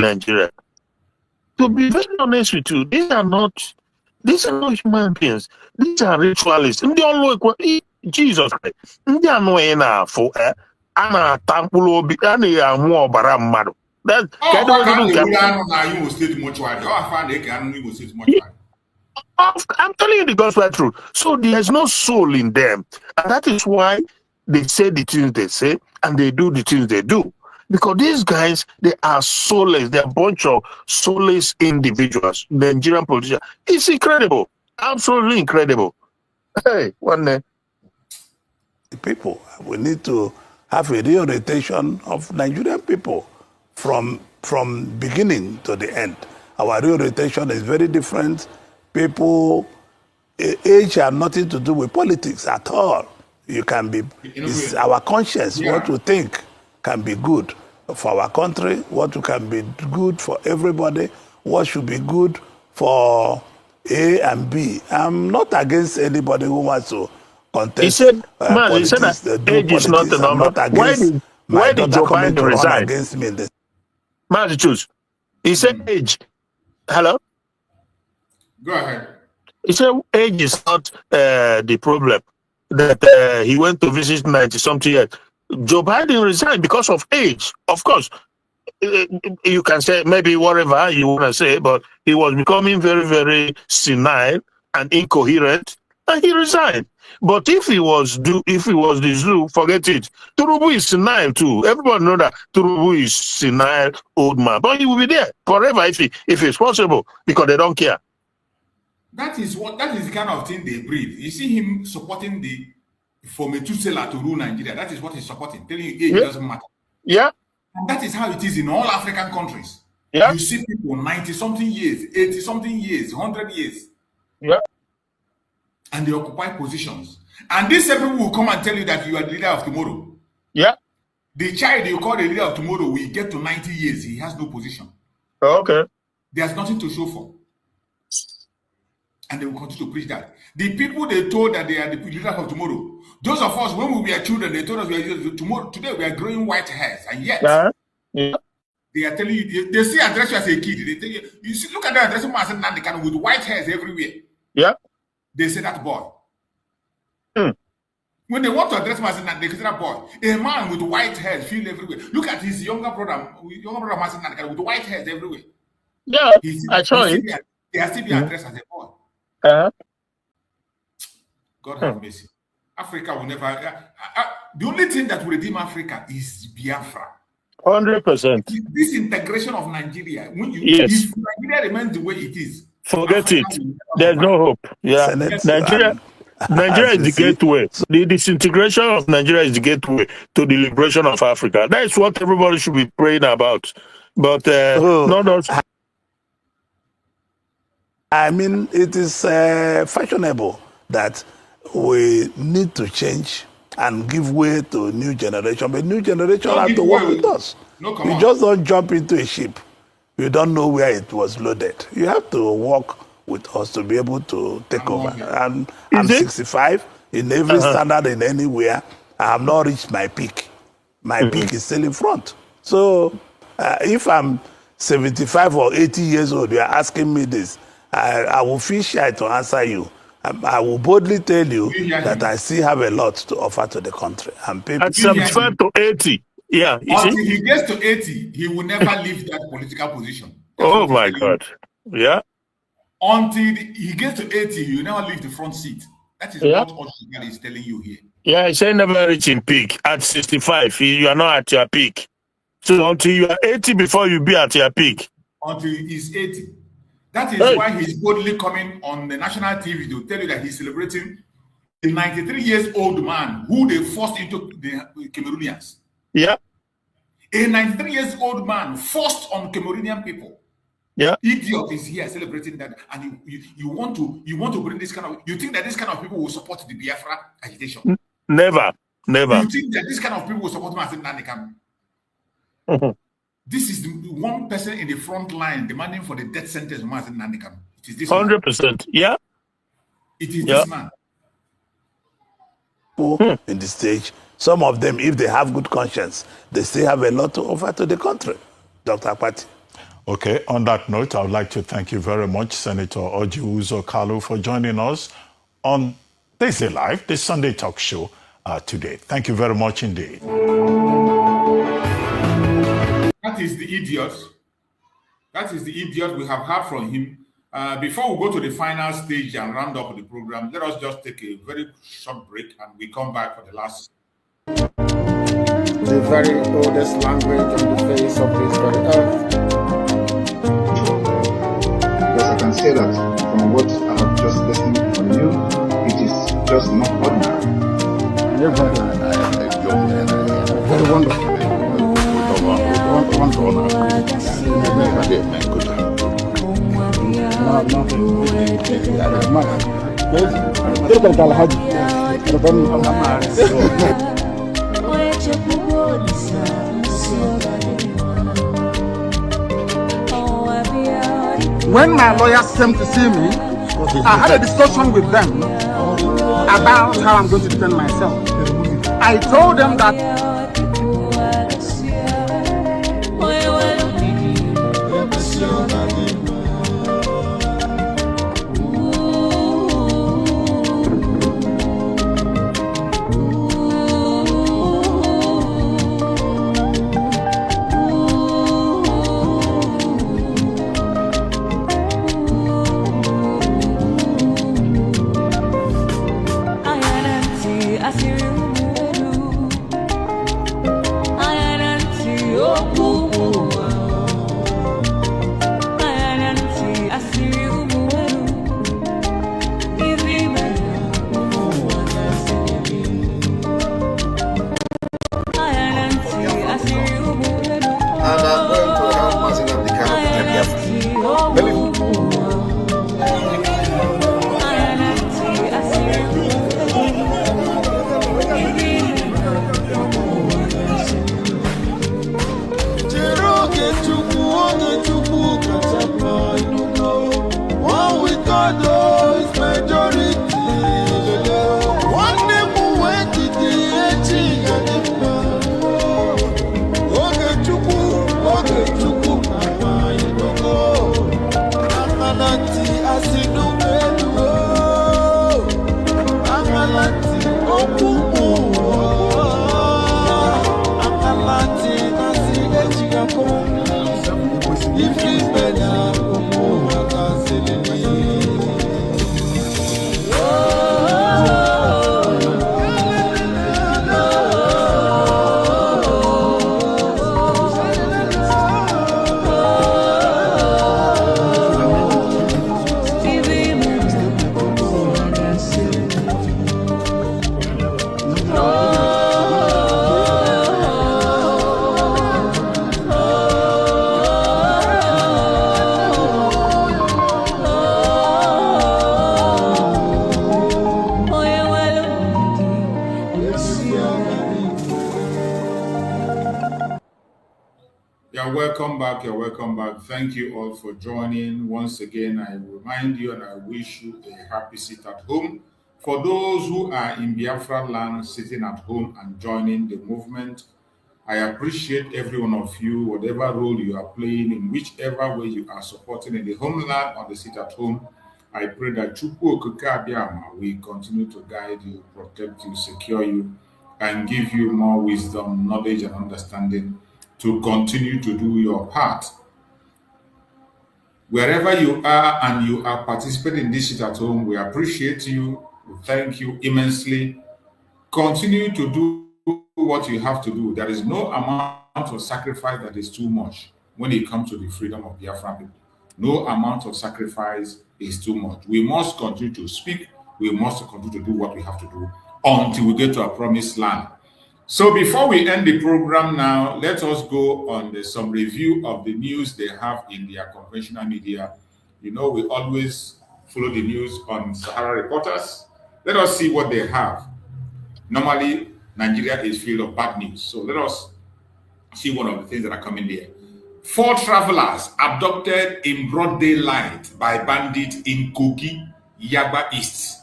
Nigeria, to be very honest with you, these are not human beings. These are ritualists. Jesus Christ. They are no enough for Anna Tampulo Madu. I'm telling you the gospel truth. So there's no soul in them. And that is why they say the things they say and they do the things they do. Because these guys, they are soulless. They're a bunch of soulless individuals. The Nigerian politicians. It's incredible. Absolutely incredible. Hey, one day. People, we need to have a reorientation of Nigerian people from beginning to the end. Our reorientation is very different. People, age have nothing to do with politics at all. You can be, it's our conscience, what we think can be good for our country, what can be good for everybody, what should be good for A and B. I'm not against anybody who wants to contest. He said, politics, he said that age is not the number. Why did Joe Biden resign? Against me in this. Choose. He said age. Hello? Go ahead. He said age is not the problem. That he went to visit 90-something years. Joe Biden resigned because of age. Of course, you can say maybe whatever you want to say, but he was becoming very, very senile and incoherent, and he resigned. But if he was the zoo, forget it. Turubu is senile too. Everybody know that Turubu is senile old man, but he will be there forever if it's possible, because they don't care. That is the kind of thing they breed. You see him supporting the Metusela to rule Nigeria. That is what he's supporting, telling you age doesn't matter. Yeah. And that is how it is in all African countries. Yeah. You see people 90-something years, 80-something years, 100 years. Yeah. And they occupy positions. And these people will come and tell you that you are the leader of tomorrow. Yeah. The child you call the leader of tomorrow will get to 90 years. He has no position. Okay. There's nothing to show for. And they will continue to preach that. The people they told that they are the leader of tomorrow, those of us, when we were children, they told us today we are growing white hairs. And yet, they are telling you, they see address you as a kid. They tell you, you see, look at that addressing man Nnamdi Kanu with white hairs everywhere. Yeah. They say that boy. When they want to address Mazen, they say that boy. A man with white hairs feel everywhere. Look at his younger brother Mazen with white hairs everywhere. Yeah, I saw it. They are still being addressed as a boy. God have mercy. Africa will never. The only thing that will redeem Africa is Biafra. 100%. This integration of Nigeria. If Nigeria remains the way it is, forget Africa it. There's no hope. Yeah, Nigeria is the gateway. The disintegration of Nigeria is the gateway to the liberation of Africa. That is what everybody should be praying about. But not us. I mean, it is fashionable that we need to change and give way to a new generation. But new generation have to work with us. You just don't jump into a ship. You don't know where it was loaded. You have to work with us to be able to take over. And I'm 65 in every standard in anywhere. I have not reached my peak. My peak is still in front. So if I'm 75 or 80 years old, you are asking me this, I will feel shy to answer you. I will boldly tell you that I still have a lot to offer to the country. And people, at 75 to 80, yeah. Until he gets to 80, he will never leave that political position. Oh my God. Yeah. Until he gets to 80, he will never leave the front seat. That is what Oshigali is telling you here. Yeah, he said never reaching peak. At 65, you are not at your peak. So until you are 80 before you be at your peak. Until he's 80. That is why he's boldly coming on the national TV to tell you that he's celebrating a 93 years old man who they forced into the Cameroonians. Yeah. A 93 years old man forced on Cameroonian people. Yeah. Idiot is here celebrating that, and you want to bring this kind of, you think that this kind of people will support the Biafra agitation? Never. You think that this kind of people will support Nnamdi Kanu? This is the one person in the front line demanding for the death sentence of Nnamdi Kanu. It is this 100%. Yeah. It is this man. In the stage, some of them, if they have good conscience, they still have a lot to offer to the country. Dr. Apati. Okay, on that note, I would like to thank you very much, Senator Orji Uzor Kalu, for joining us on This Day Live, this Sunday talk show today. Thank you very much indeed. That is the idiot. That is the idiot we have heard from him. Before we go to the final stage and round up the program, let us just take a very short break and we come back for the last. The very oldest language on the face of this very earth. Because I can say that from what I have just listened from you, it is just not ordinary. Very wonderful. When my lawyers came to see me, I had a discussion with them about how I'm going to defend myself. I told them that You're welcome back. Thank you all for joining. Once again, I remind you and I wish you a happy sit at home. For those who are in Biafra land sitting at home and joining the movement, I appreciate every one of you, whatever role you are playing, in whichever way you are supporting in the homeland or the sit at home. I pray that Chukwu Okike Abiama will continue to guide you, protect you, secure you, and give you more wisdom, knowledge, and understanding to continue to do your part. Wherever you are and you are participating in this sit at home, we appreciate you. We thank you immensely. Continue to do what you have to do. There is no amount of sacrifice that is too much when it comes to the freedom of Biafran people. No amount of sacrifice is too much. We must continue to speak. We must continue to do what we have to do until we get to our promised land. So before we end the program now, let us go on some review of the news they have in their conventional media. You know, we always follow the news on Sahara Reporters. Let us see what they have. Normally, Nigeria is filled of bad news. So let us see one of the things that are coming there. 4 travelers abducted in broad daylight by bandits in Kogi, Yaba East.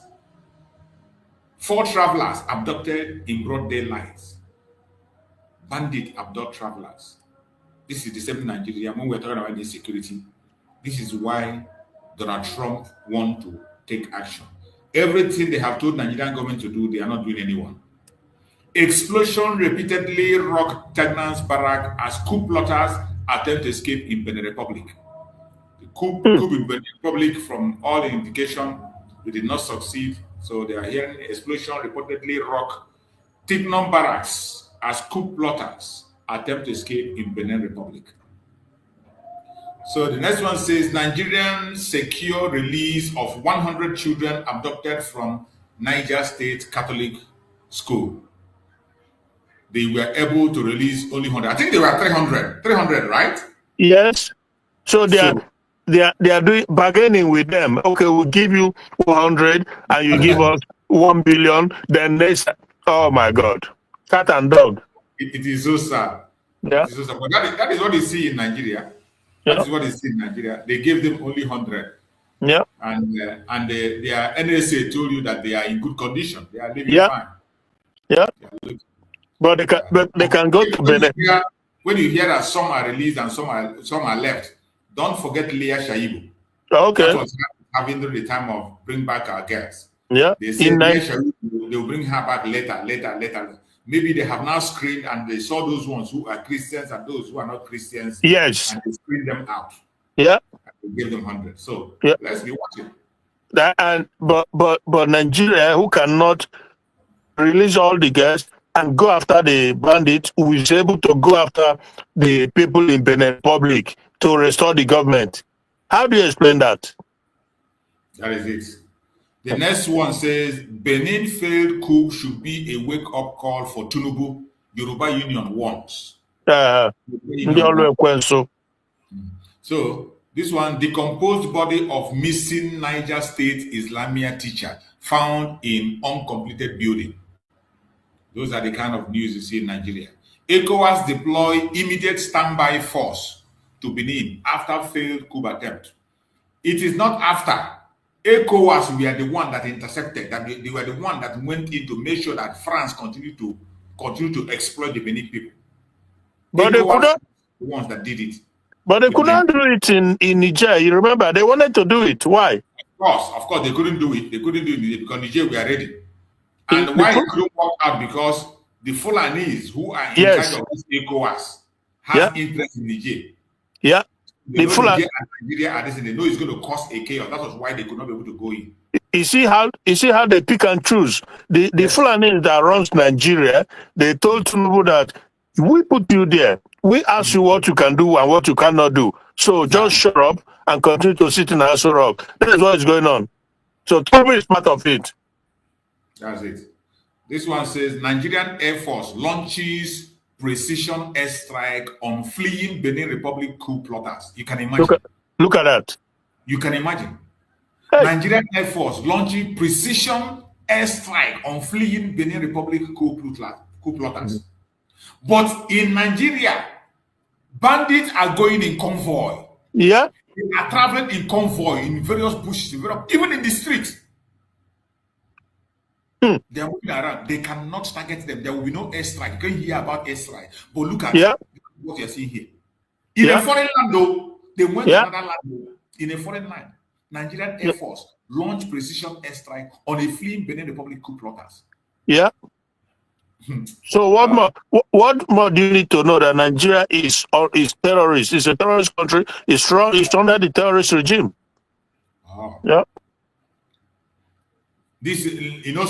4 travelers abducted in broad daylight. Bandit abduct travelers. This is the same Nigeria. When we're talking about insecurity, this is why Donald Trump wants to take action. Everything they have told Nigerian government to do, they are not doing anyone. Explosion repeatedly rocked Tegnan's barrack as coup plotters attempt to escape in Benin Republic. The coup in Benin Republic, from all indication, they did not succeed. So they are hearing explosion reportedly rock Tignon barracks as coup plotters attempt to escape in Benin Republic. So the next one says Nigerians secure release of 100 children abducted from Niger State Catholic School. They were able to release only 100. I think they were 300. 300, right? Yes. So they they are doing bargaining with them. Okay, we'll give you 100 and you give us 1 billion. Then next, oh my God, cat and dog. It is so sad. Yeah. It is so sad. But that is what they see in Nigeria. That is what they see in Nigeria. They gave them only 100. Yeah. And their NSA told you that they are in good condition. They are living fine. Yeah. But they can go to Benin. When you hear that some are released and some are left, don't forget Leah Shaibu. Okay. That was having during the time of bring back our girls. Yeah. They said Leah Shaibu, they'll bring her back later. Maybe they have now screened and they saw those ones who are Christians and those who are not Christians. Yes. And they screened them out. Yeah. And they gave them 100. So let's be watching. But Nigeria, who cannot release all the girls and go after the bandits, who is able to go after the people in Benin Republic to restore the government. How do you explain that? That is it. The next one says, Benin failed coup should be a wake-up call for Tinubu, Yoruba Union wants. So, this one, decomposed body of missing Niger State Islamia teacher found in uncompleted building. Those are the kind of news you see in Nigeria. ECOWAS deploy immediate standby force to Benin after failed coup attempt. It is not after. ECOWAS were the one that intercepted, that they were the one that went in to make sure that France continue to exploit the Benin people. But they couldn't. The ones that did it. But they couldn't do it in Niger. You remember, they wanted to do it. Why? Of course, they couldn't do it. They couldn't do it because Niger were ready. And why it couldn't work out? Because the Fulanese who are in charge of this ECOWAS have interest in Niger. Yeah. They know Niger and Nigeria are this, and they know it's going to cause a chaos. That was why they could not be able to go in. You see how they pick and choose. The Fulanese that runs Nigeria, they told Tinubu that we put you there. We ask you what you can do and what you cannot do. So just shut up and continue to sit in Aso Rock. That is what is going on. So Tinubu is part of it. That's it. This one says Nigerian Air Force launches precision airstrike on fleeing Benin Republic coup plotters. You can imagine. Look at that. You can imagine. Hey. Nigerian Air Force launching precision airstrike on fleeing Benin Republic coup plotters. But in Nigeria, bandits are going in convoy. Yeah. They are traveling in convoy in various bushes, even in the streets. They are moving around. They cannot target them. There will be no airstrike. You can hear about airstrike. But look at what you're seeing here. In a foreign land, though, they went to another land. In a foreign land, Nigerian Air Force launched precision airstrike on a fleeing Benin Republic coup plotters. Yeah. So what more do you need to know that Nigeria is terrorist? It's a terrorist country. It's under the terrorist regime. Yeah. This,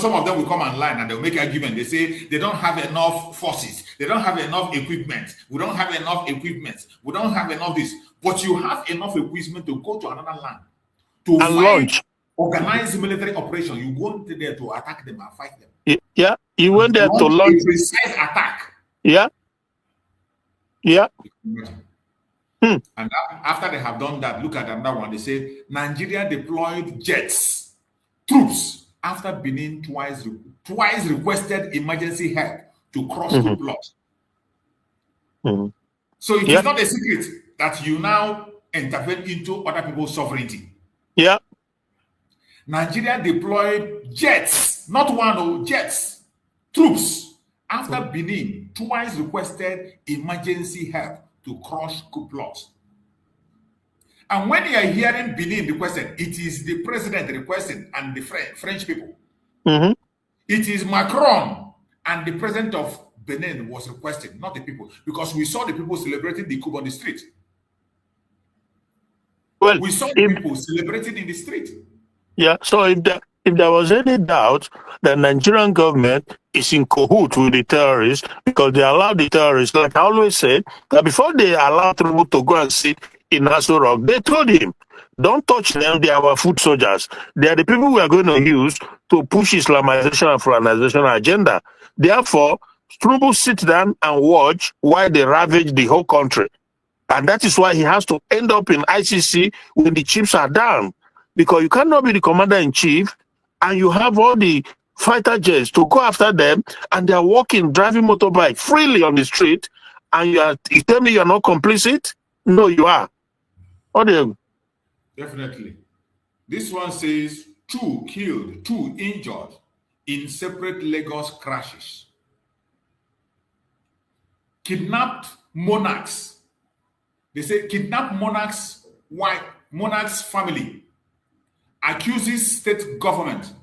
some of them will come online and they'll make argument. They say they don't have enough forces. They don't have enough equipment. We don't have enough equipment. We don't have enough this. But you have enough equipment to go to another land to launch organized military operation. You go there to attack them and fight them. Yeah, you went there to launch a precise attack. Yeah. Yeah. And after they have done that, look at another one. They say Nigeria deployed jets, troops. After Benin twice requested emergency help to cross the plot. So it is not a secret that you now intervene into other people's sovereignty. Yeah. Nigeria deployed jets, not one, jets, troops. After Benin twice requested emergency help to cross coup plot. And when you are hearing Benin requested, it is the president requesting and the French people. It is Macron and the president of Benin was requesting, not the people, because we saw the people celebrating the coup on the street. Well, we saw the people celebrating in the street. Yeah. So if there was any doubt, the Nigerian government is in cahoots with the terrorists because they allowed the terrorists, like I always said, that before they allowed Tinubu to go and sit in Aso Rock, they told him, don't touch them, they are our foot soldiers. They are the people we are going to use to push Islamization and Fulanization agenda. Therefore, Tinubu sit down and watch while they ravage the whole country. And that is why he has to end up in ICC when the chiefs are down. Because you cannot be the commander-in-chief and you have all the fighter jets to go after them and they are walking, driving motorbike freely on the street, and you tell me you're not complicit? No, you are. Definitely. This one says 2 killed, 2 injured in separate Lagos crashes. Kidnapped monarchs. They say kidnapped monarchs' wife, monarch's family accuses state government,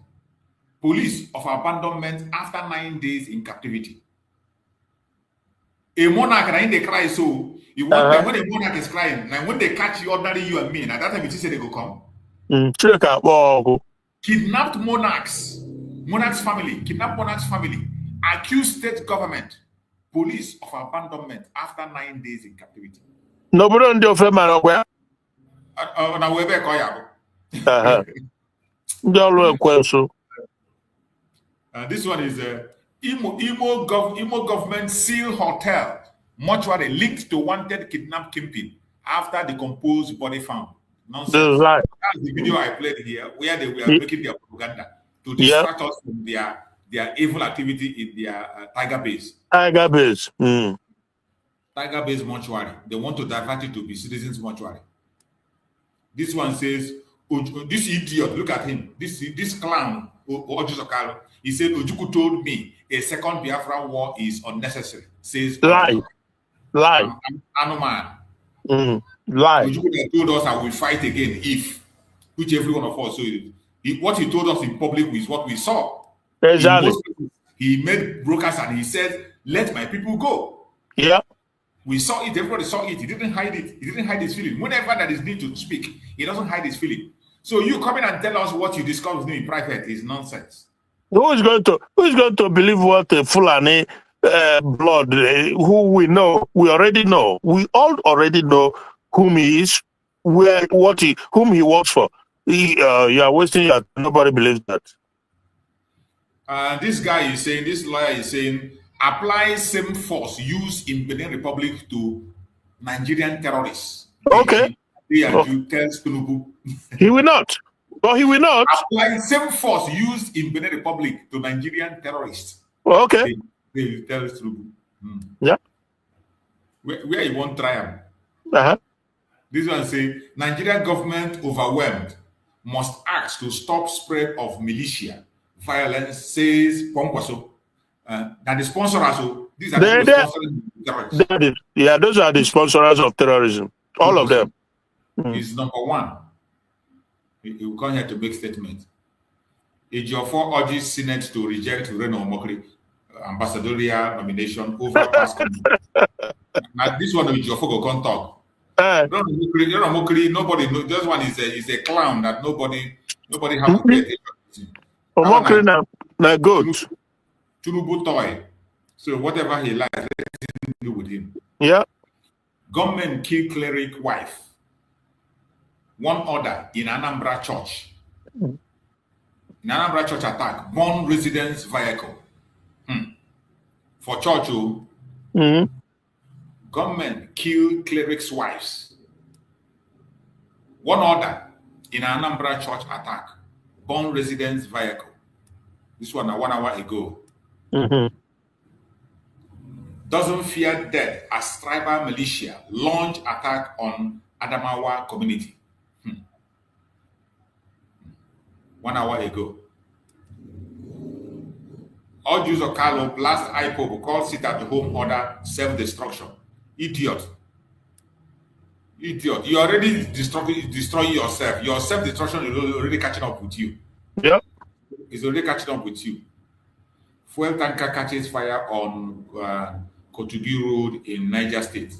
police of abandonment after 9 days in captivity. A monarch, and they cry so. You want them when a monarch is crying, and when they catch you, ordinary you and me, and at that time it is say they go come. Kidnapped monarchs, monarch's family, accused state government, police of abandonment after 9 days in captivity. Nobody on the offer man where? This one is Imo government seal hotel mortuary linked to wanted kidnapped kingpin after decomposed body found. Nonsense. Right. That's the video I played here where they were making their propaganda to distract us from their evil activity in their Tiger base. Tiger base. Tiger base mortuary. They want to divert it to be citizens mortuary. This one says, this idiot, look at him. This clown, Ojuzokalo, he said, Ojuku told me a second Biafra war is unnecessary. Says lie. Anoman. Lie. Ojuku told us I will fight again if, which every one of us. So what he told us in public is what we saw. Exactly. He made brokers and he said, let my people go. Yeah. We saw it, everybody saw it. He didn't hide it. He didn't hide his feeling. Whenever there is need to speak, he doesn't hide his feeling. So you come in and tell us what you discussed with me in private is nonsense. Who is going to believe what Fulani blood, who we know, we already know. We all already know whom he is, whom he works for. You are wasting your time. Nobody believes that. This guy is saying, this lawyer is saying, apply same force used in Benin Republic to Nigerian terrorists. Okay. He tells Tinubu. He will not. No, he will not. Apply same force used in Benin Republic to Nigerian terrorists. Okay. They tell Tinubu. Yeah. Where you won't try them. This one say, Nigerian government overwhelmed must act to stop spread of militia violence, says Ponkwaso. That the sponsors, these are the sponsors. Yeah, those are the sponsors of terrorism. All of them. Is number one. He will come here to make statements. Ejiofor urges Senate to reject Reno Omokri ambassadorial nomination over past Now this one Ejiofor go come talk. Reno Omokri, nobody knows. This one is a clown that nobody have to pay attention to. Omokri na good. Tinubu toy. So whatever he likes, let him do with him. Yeah. Government kill cleric wife. One order in Anambra Church. In Anambra Church attack, burn residence vehicle. For church, government kill clerics' wives. One order in Anambra Church attack, burn residence vehicle. This one 1 hour ago. Doesn't fear death as tribal militia launch attack on Adamawa community. 1 hour ago. All Jews of Carlo blast IPOB call sit at the home order self-destruction. Idiot. Idiot. You already destroying yourself. Your self-destruction is already catching up with you. Yep. It's already catching up with you. Fuel tanker catches fire on Kotugi Road in Niger State.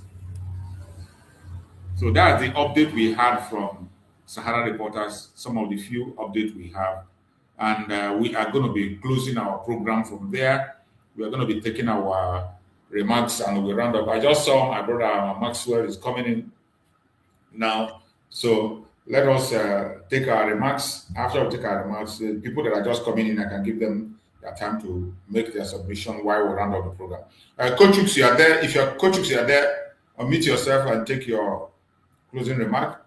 So that's the update we had from Sahara Reporters, some of the few updates we have. And we are going to be closing our program from there. We are going to be taking our remarks and we'll round up. I just saw my brother Maxwell is coming in now. So let us take our remarks. After we take our remarks, the people that are just coming in, I can give them their time to make their submission while we round up the program. Coach Hooks, you are there. If you're Coach Hooks, you are there. unmute yourself and take your closing remark.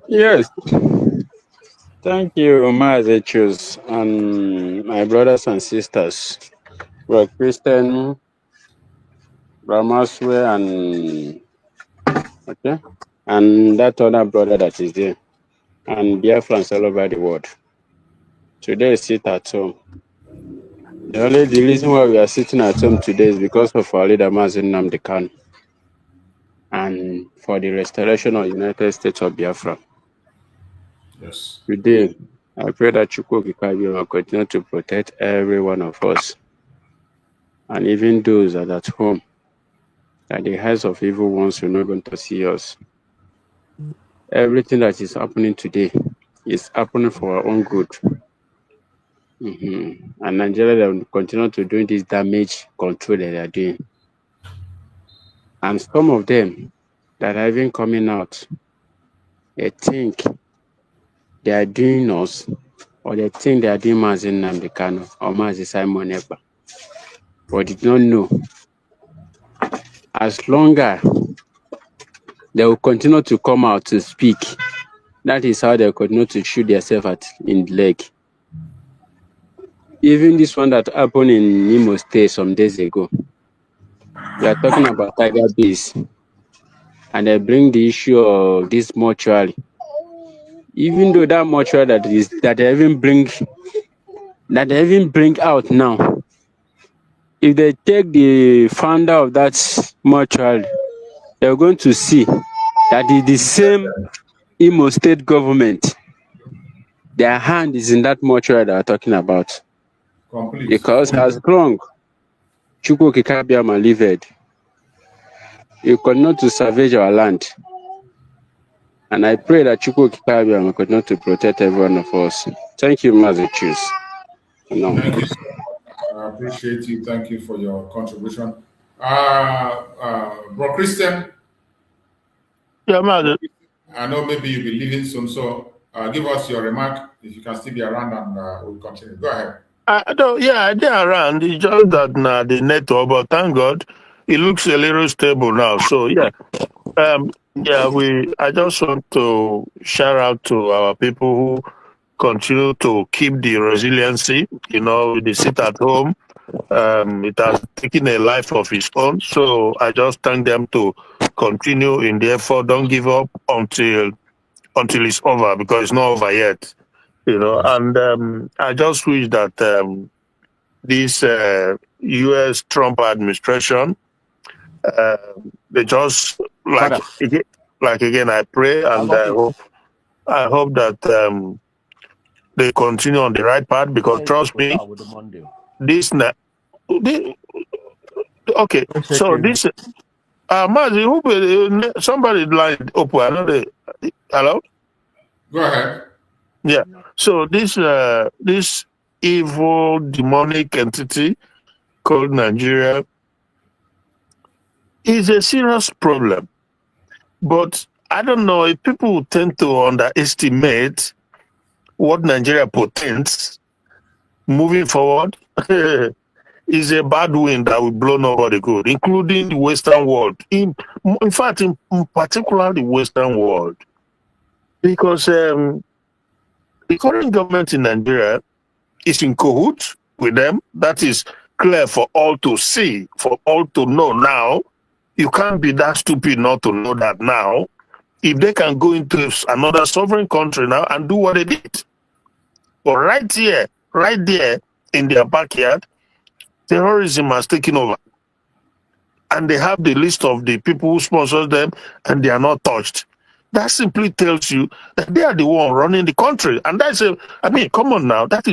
Yes. Thank you, Mazechus, and my brothers and sisters, Brother Christian, Ramaswe, and that other brother that is there, and Biafrans all over the world. Today, sit at home. The reason why we are sitting at home today is because of our leader, Nnamdi Kanu, and for the restoration of the United States of Biafra. Yes. Today, I pray that Chukwuka will continue to protect every one of us, and even those that are at home, that the hands of evil ones will not going to see us. Everything that is happening today is happening for our own good. And Nigeria will continue to do this damage control that they are doing. And some of them that are even coming out, they think they are doing us, or they think they are doing Mazi Nnamdi Kanu or Mazi Simon Ekpa, but did not know. As long as they will continue to come out to speak, that is how they will continue to shoot themselves in the leg. Even this one that happened in Imo State some days ago, we are talking about Tiger Base, and they bring the issue of this mortuary. Even though that mortuary that they even bring out now, if they take the founder of that mortuary, they're going to see that it's the same Imo State government. Their hand is in that mortuary that we're talking about. Complete. Because as long Chukwuka Biama lived, you continue to savage our land. And I pray that Chukwuka Biama continue to protect every one of us. Thank you, Mazechus. Thank you, sir. I appreciate you. Thank you for your contribution. Bro Christian. Yeah, Mazi. I know maybe you'll be leaving soon, so give us your remark if you can still be around, and we'll continue. Go ahead. They're around. It's just that the network, but thank God, it looks a little stable now. So yeah, I just want to shout out to our people who continue to keep the resiliency. They sit at home. It has taken a life of its own. So I just thank them to continue in the effort. Don't give up until it's over, because it's not over yet. And I just wish that this U.S. Trump administration, they just again, I pray and I hope that they continue on the right path, because trust me, okay. So this, Mazi, somebody line open. Another, hello. Go ahead. Yeah. So this evil demonic entity called Nigeria is a serious problem. But I don't know if people tend to underestimate what Nigeria portends moving forward. Is a bad wind that will blow nobody good, including the Western world. In fact, in particular, the Western world. Because the current government in Nigeria is in cahoots with them. That is clear for all to see, for all to know now. You can't be that stupid not to know that now. If they can go into another sovereign country now and do what they did. But right there in their backyard, terrorism has taken over. And they have the list of the people who sponsor them, and they are not touched. That simply tells you that they are the one running the country. And come on now, that is